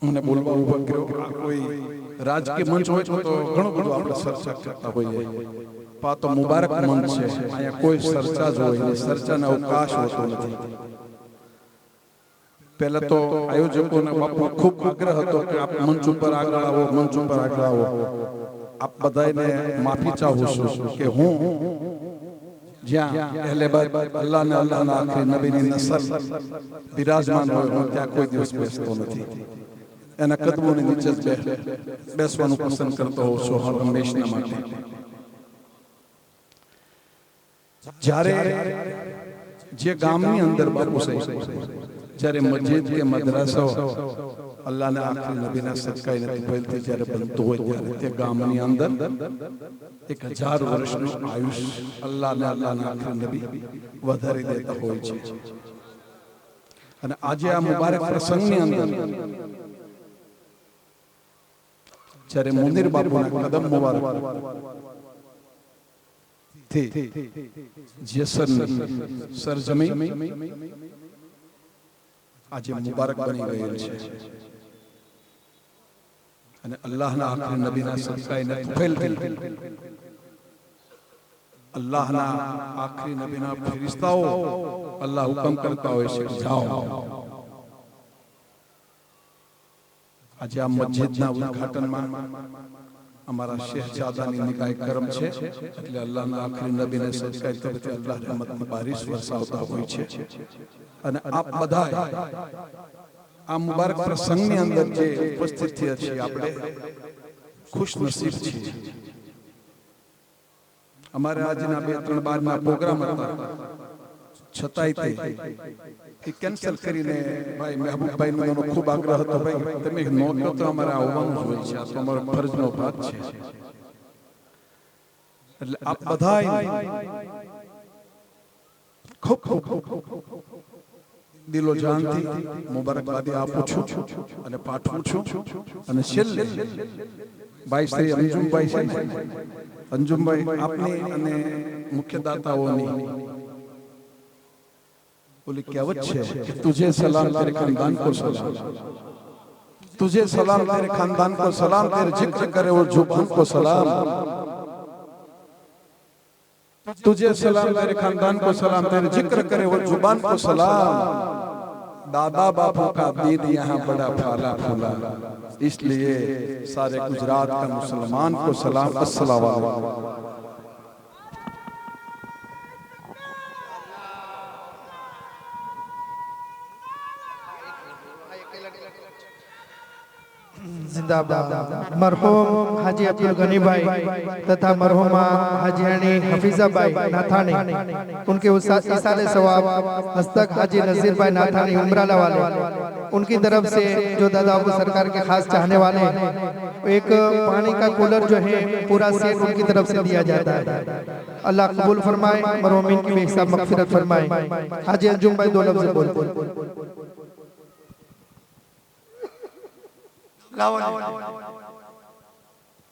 મને બોલવા ઉભો કર્યો કે કોઈ રાજકીય મંચ હોય તો ઘણું બધું આપણે ચર્ચા કરતા હોઈએ, પણ તો મુબારક મંચ છે, અહીંયા કોઈ ચર્ચા જ હોય નહીં, ચર્ચાનો અવકાશ હોતો નથી। પહેલા તો આયોજકોને બાપુ ખૂબ આગ્રહ હતો કે આપ મંચ ઉપર આગળ આવો, મંચ ઉપર આગળ આવો। આપ બધાને માફી ચાહું છું કે હું જ્યાં અહેલે બાદ અલ્લાહ ને અલ્લાહના આખરી નબીની નસલ બિરાજમાન હોય હું ત્યાં કોઈ દિવસ બેસતો નથી। એના કદમોની નીચે જ બેસવાનું પસંદ કરતો હોઉં છું હર હંમેશના માટે। જ્યારે જે ગામની અંદર બાપુ સાહેબ જ્યારે મસ્જિદ કે મદ્રસો અલ્લાહના આખરી નબીના સદકાએ તફઈલથી જ્યારે બનતો હોય ત્યારે તે ગામની અંદર 1000 વર્ષનું આયુષ્ય અલ્લાહને અલ્લાહના આખરી નબી વધારી દેતા હોય છે। અને આજે આ મુબારક પ્રસંગની અંદર જ્યારે મુનીર બાપુના કદમ મુબારક થી જેસરની સરજમી આજે મુબારક બની ગયેલ છે અને અલ્લાહના આખરી નબીના સદકાએ તફઈલ થઈ અલ્લાહના આખરી નબીના ફરિશ્તાઓ અલ્લાહ હુકમ કરતા હોય છે જાઓ। આજે આ મસ્જિદના ઉદ્ઘાટનમાં અમારા શહેજાદાની નિકાય કરમ છે એટલે અલ્લાહના આખરી નબીને સદકાએ તરફથી અલ્લાહ રહેમતની બારિશ વરસાવતા હોય છે। અને આપ બધા આ મુબારક પ્રસંગની અંદર જે ઉપસ્થિત થયા છીએ આપણે ખુશ નસીબ છીએ। અમારે આજના 2-3 બારના પ્રોગ્રામ હતા છતાંય તે કેન્સલ કરીને ભાઈ મહેબૂબભાઈ નો ખૂબ આગ્રહ હતો ભાઈ તમે નોંધો તો અમારે આવવાનું જ હોય છે, આ તો અમારો ફરજનો ભાગ છે। એટલે આપ બધાય ખૂબ ખૂબ દિલો જાનથી મુબારકબાદી આપું છું અને પાઠવું છું। અને છેલ્લે ભાઈ શ્રી અંજુમભાઈ છે ને, અંજુમભાઈ આપની અને મુખ્ય દાતાઓની बोली कहावत है कि तुझे सलाम तेरे खानदान को सलाम, तुझे सलाम तेरे खानदान को सलाम, तेरे जिक्र करे वो जुबान को सलाम, तुझे सलाम तेरे खानदान को सलाम, तेरे जिक्र करे वो जुबान को सलाम। दादा बापू का दीन यहाँ बड़ा फला फूला, इसलिए सारे गुजरात का मुसलमान को सलाम। अस्सलाम वालेकुम। जिंदाबाद। मरहूम हाजी अब्दुल गनी भाई तथा मरहूमा हाजियानी हफीजा भाई नाथानी, उनके इसाले सवाब हस्तक हाजी नजीर भाई नाथानी उमराला वाले, उनकी तरफ से जो दादा अबू सरकार के खास चाहने वाले एक पानी का कूलर जो है पूरा सेट उनकी तरफ से दिया जाता है। अल्लाह कबूल फरमाए, मरहूमीन की बेहिसाब मगफिरत फरमाए। हाजी अंजुम भाई दो लफ्ज़ बोल।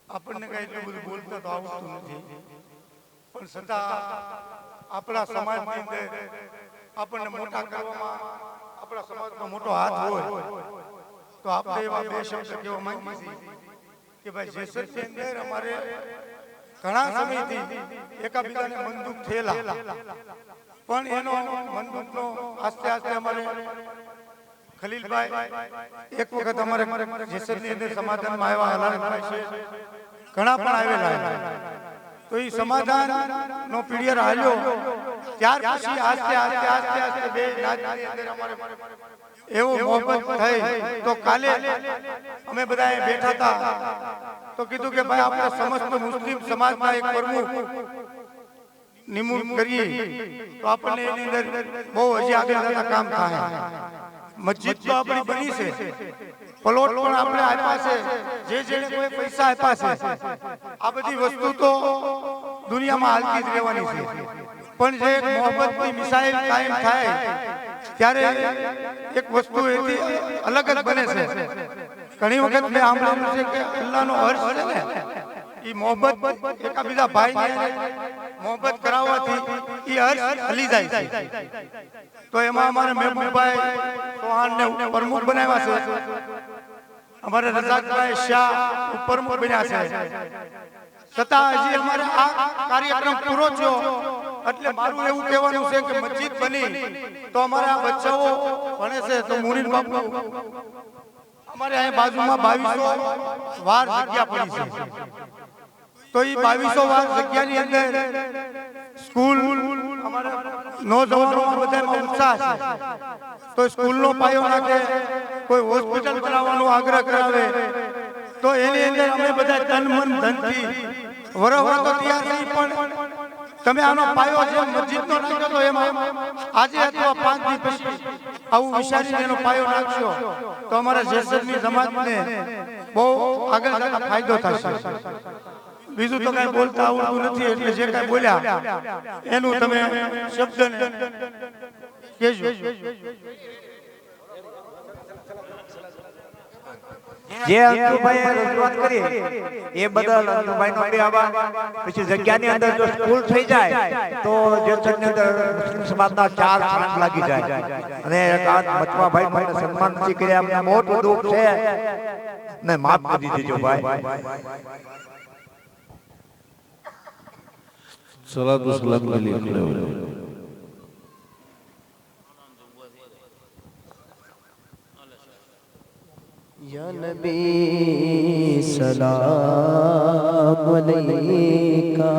આપણને કઈ એટલું બધું બોલતા તો આવડતું નથી, પણ છતાં આપણા સમાજની અંદર આપણને મોટા કરવામાં આપણા સમાજનો મોટો હાથ હોય તો આપણે એવા બે શબ્દ કહેવા માંગીએ છીએ કે ભાઈ જેસરની અંદર અમારે ઘણા સમયથી એકાબીજાને મનદુખ થયેલા, પણ એનો મનદુખનો આસ્તે આસ્તે અમારે खलील भाई एक वक्त हमारे जेसरनी अंदर समाधान में आया हलाल से घणा पण आवेला, तो ई समाधान नो पीढ़ियर हाल्यो त्यार पछी आस्ते आस्ते आस्ते आस्ते बे नाजनी अंदर हमारे एवो मोहब्बत થઈ तो काले અમે બધાએ બેઠા હતા તો કીધું કે ભાઈ આપણે સમસ્ત મુસ્લિમ સમાજના એક પ્રમુખ નિમણૂક કરીએ તો આપણને એની અંદર બહુ હજી આગળ જતા કામ થાય। मस्जिद तो अपनी बनी से, प्लॉट पण आपणे आप्या छे, जे जेने कोई पैसा आप्या छे, आ बधी वस्तु तो दुनिया में हालती ज रहेवानी छे, पण जे एक मोहब्बत की मिसाइल कायम थाय त्यारे एक वस्तु एथी अलग ज बने छे। घणी वखत मैं सांभळ्युं छे के अल्लाहनो अर्श छे ने ई मोहब्बत एकाबीजा भाई ने मोहब्बत कराववाथी ई अर्श हली जाय छे। तो एमां अमारे महबूब भाई चौहान ने प्रमुख बनाव्या छे, अमारे रजाक भाई शाह प्रमुख बन्या छे, छतां हजी अमारे आ कार्यक्रम पूरो थयो એટલે મારું એવું કહેવાનું છે કે મસ્જિદ બની તો અમારા બચ્ચાઓ ભણે છે તો મુરીદ બાપુ અમારે અહીં બાજુમાં 2200 વાર જગ્યા પડી છે, તો ઈ 2200 વાર જગ્યાની અંદર સ્કૂલ અમારા નોજવાનોમાં બધામાં ઉત્સાહ છે, તો સ્કૂલનો પાયો નાખે, કોઈ હોસ્પિટલ બનાવવાનો આગ્રહ કરાવે, તો એની અંદર અમે બધા તન મન ધનથી વરવા તો તૈયાર નહીં, પણ તમે આનો પાયો જે મસ્જિદનો નાખ્યો તો એમાં આજે અથવા 5 દી પછી આવું વિચારીને એનો પાયો નાખશો તો અમારા જેસરની સમાજને બહુ આગળ જતા ફાયદો થશે। બીજું તો કઈ બોલતા આવડતું નથી, એટલે જે કઈ બોલ્યા એનું તમે શબ્દને કહેજો। જે અંતુભાઈ રજૂઆત કરી એ બદલ અંતુભાઈ નો આભાર। પછી જગ્યાની અંદર જો સ્કૂલ થઈ જાય તો જેસરની અંદર મુસ્લિમ સમાજના 4 ખાન લાગી જાય, અને મચવાભાઈ મને સન્માન નથી કર્યા, અમને મોટું દુઃખ છે ને, માફ કરી દેજો ભાઈ। सलात व सलाम अली या नबी सलाम अलैका,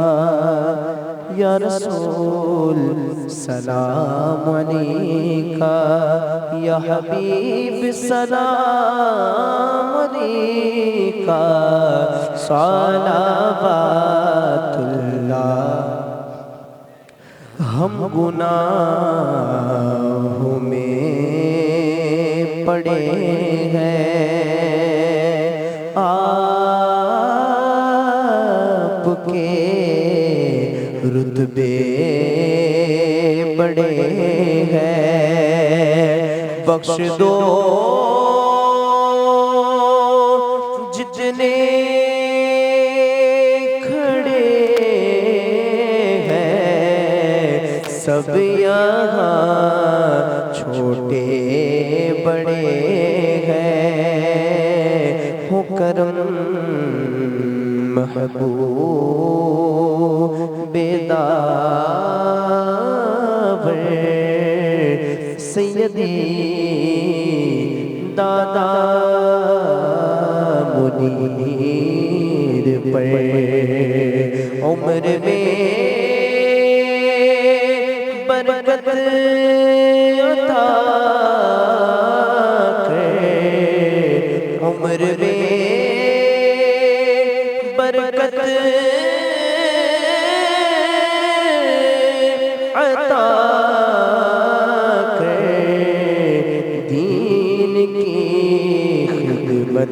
या रसूल सलाम अलैका, या हबीब सलाम अलैका, सलावतुल्लाह। हम गुनाहों में पड़े हैं, आपके रुतबे बड़े हैं, बख्श दो जितने खड़े हैं, सब यहाँ छोटे बड़े हैं, हो करम महबूब बेदावर सैयदी दादा मुनीर पर, उम्र में बरकत अता कर, उम्र में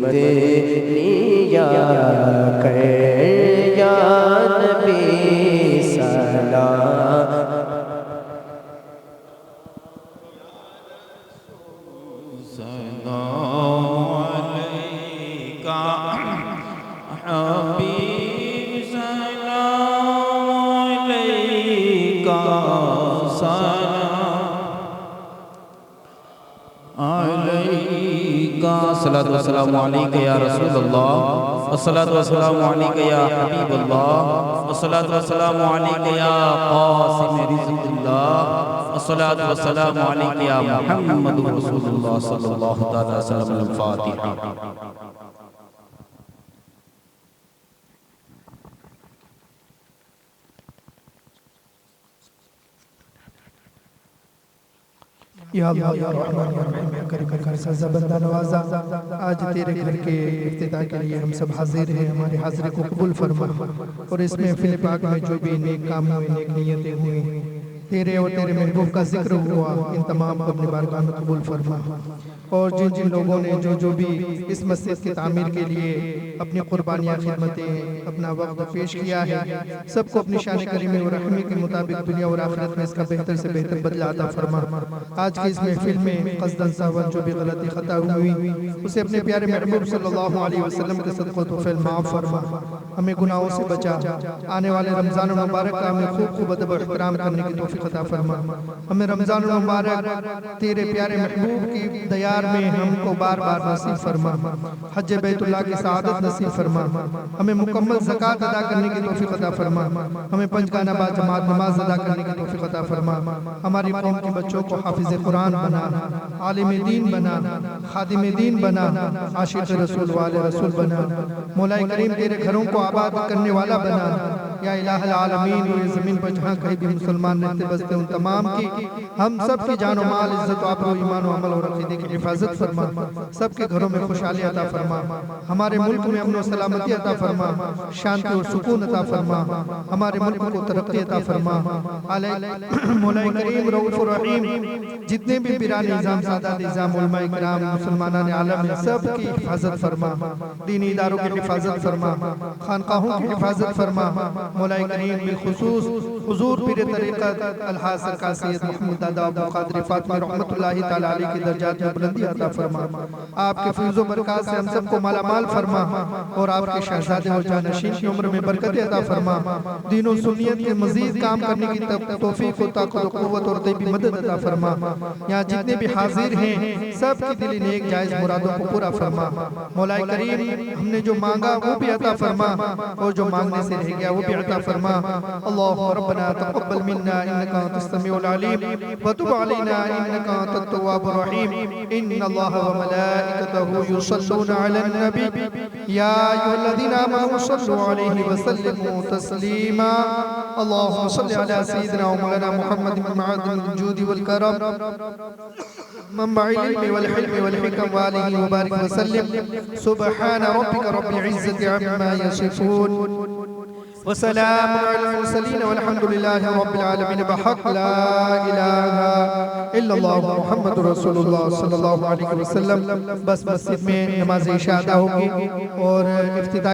मदनिया कर या नबी सलाम। अस्सलातु वस्सलामु अलैका या रसूलल्लाह, अस्सलातु वस्सलामु अलैका या हबीबल्लाह, अस्सलातु वस्सलामु अलैका या कासिम रिज़क़िल्लाह, अस्सलातु वस्सलामु अलैका या मुहम्मदुर रसूलुल्लाह सल्लल्लाहु तआला अलैहि वसल्लम। फातिहा। या अल्लाह या रहमान या रहीम या करीम कर सजा बंदा नवाजा। आज तेरे घर के इफ्तिताह के लिए हम सब हाजिर हैं, हमारे हाजिरी को कबूल फरमा और इस महफिल पाक में जो भी नेक काम हुए, नेक नियतें हुई, तेरे और तेरे महबूब का जिक्र हुआ, इन तमाम को अपनी बारगाह में कबूल फरमा। और जिन जिन लोगों ने जो भी इस मस्जिद की तामीर के लिए अपनी कुर्बानियाँ, खिदमतें, अपना वक्त पेश किया है, सबको अपनी शान करीमी और रहमी के मुताबिक दुनिया और आखिरत में इसका बेहतर से बेहतर बदला अता फरमा। आज की इस महफिल में क़स्दन सावन जो भी गलती खता हुई, उसे अपने प्यारे महबूब सल्लल्लाहु अलैहि वसल्लम के सदक़े तोफ़ील माफ़ फरमा, हमें गुनाहों से बचा, आने वाले रमज़ान मुबारक का हमें खूब खूब अदब और इहतराम करने की तौफ़ीक़ अता फरमा। हमें रमज़ान मुबारक तेरे प्यारे महबूब की दयार में हमको बार बार नसीब फरमा, हज बैतुल्लाह की सआदत नसीब फरमा, हमें मुकम्मल ज़कात अदा करने की तौफ़ीक़ अता फरमा, हमें पंजगाना बा जमात नमाज अदा करने की तौफ़ीक़ अता फरमा, हमारी कौम के बच्चों को हाफिज़ कुरान बना, आलिम दीन बना, खादिम दीन बना, आशिक़ रसूल वाले रसूल बना, मौला करीम तेरे घरों को आबाद करने वाला बना। या इलाहुल आलमीन, ये ज़मीन पर जहाँ कहीं भी मुसलमान रहते बसते उन तमाम की, हम सब की जान और माल, इज़्ज़त, आबरू, ईमान और अमल और अक़ीदे की हिफाजत फरमा, सबके घरों में खुशहाली अता फरमा, हमारे मुल्क में अमन और सलामती अता फरमा, शांति और सुकून अता फरमा, हमारे मुल्क को तरक्की अता फरमा। मौला करीम रऊफ़ रहीम, जितने भी बिरानी निज़ाम, सादात निज़ाम, उलमा इकराम, मुसलमानान आलम है, सब की हिफाजत फरमा, दीनी इदारों की हिफाजत फरमा, खानकाहों की हिफाजत फरमा। मौला करीम बिलखुसूस हुजूर पीर तरीक़त अलहाज सरकार सैयद मोहम्मद दादा अब्दुल कादिर फातिमी रहमतुल्लाहि तआला अलैहि की दर्जात में बुलंदी अता फरमा, आपके फैज़ व बरक़ात से हम सबको मालामाल फरमा और आपके शहज़ादे और जानशीन की उम्र में बरकत अता फरमा, दीन और सुन्नियत के मज़ीद काम करने की तौफ़ीक़ व ताक़त व क़ुव्वत और ग़ैबी मदद अता फरमा। यहाँ जितने भी हाजिर हैं, सब की दिली नेक जायज़ मुरादों को पूरा फरमा। मौला करीम, हमने जो मांगा वो भी अता फरमा और जो मांगने से रह गया वो भी अता फरमा। अल्लाहुम्मा रब्बना तक़ब्बल मिन्ना इन्नका अंतस समीउल अलीम व तुब अलैना इन्नका अंतत तव्वाबुर रहीम। इन्नल्लाहा व मलाइकतहु युसल्लूना अलन नबी या अय्युहल्लज़ीना आमनू सल्लु अलैहि व सल्लिमू तस्लीमा। अल्लाहुम्मा सल्लि अला सय्यिदिना व मौलाना मुहम्मद बिन मअदिन जुदी वल करम मंबअल इल्मी वल हिल्मी वल हिकम व आलिहि व बारिक व सल्लिम। सुब्हान रब्बिका रब्बिल इज़्ज़ति अम्मा यसिफून व सलामुन अलल मुरसलीन वल्हम्दुलिल्लाहि रब्बिल आलमीन। बहक़ ला इलाहा इल्लल्लाह मुहम्मदुर रसूलुल्लाह सल्लल्लाहु अलैहि वसल्लम। बस मस्जिद में नमाज़ इशा अदा होगी और इफ्तिताह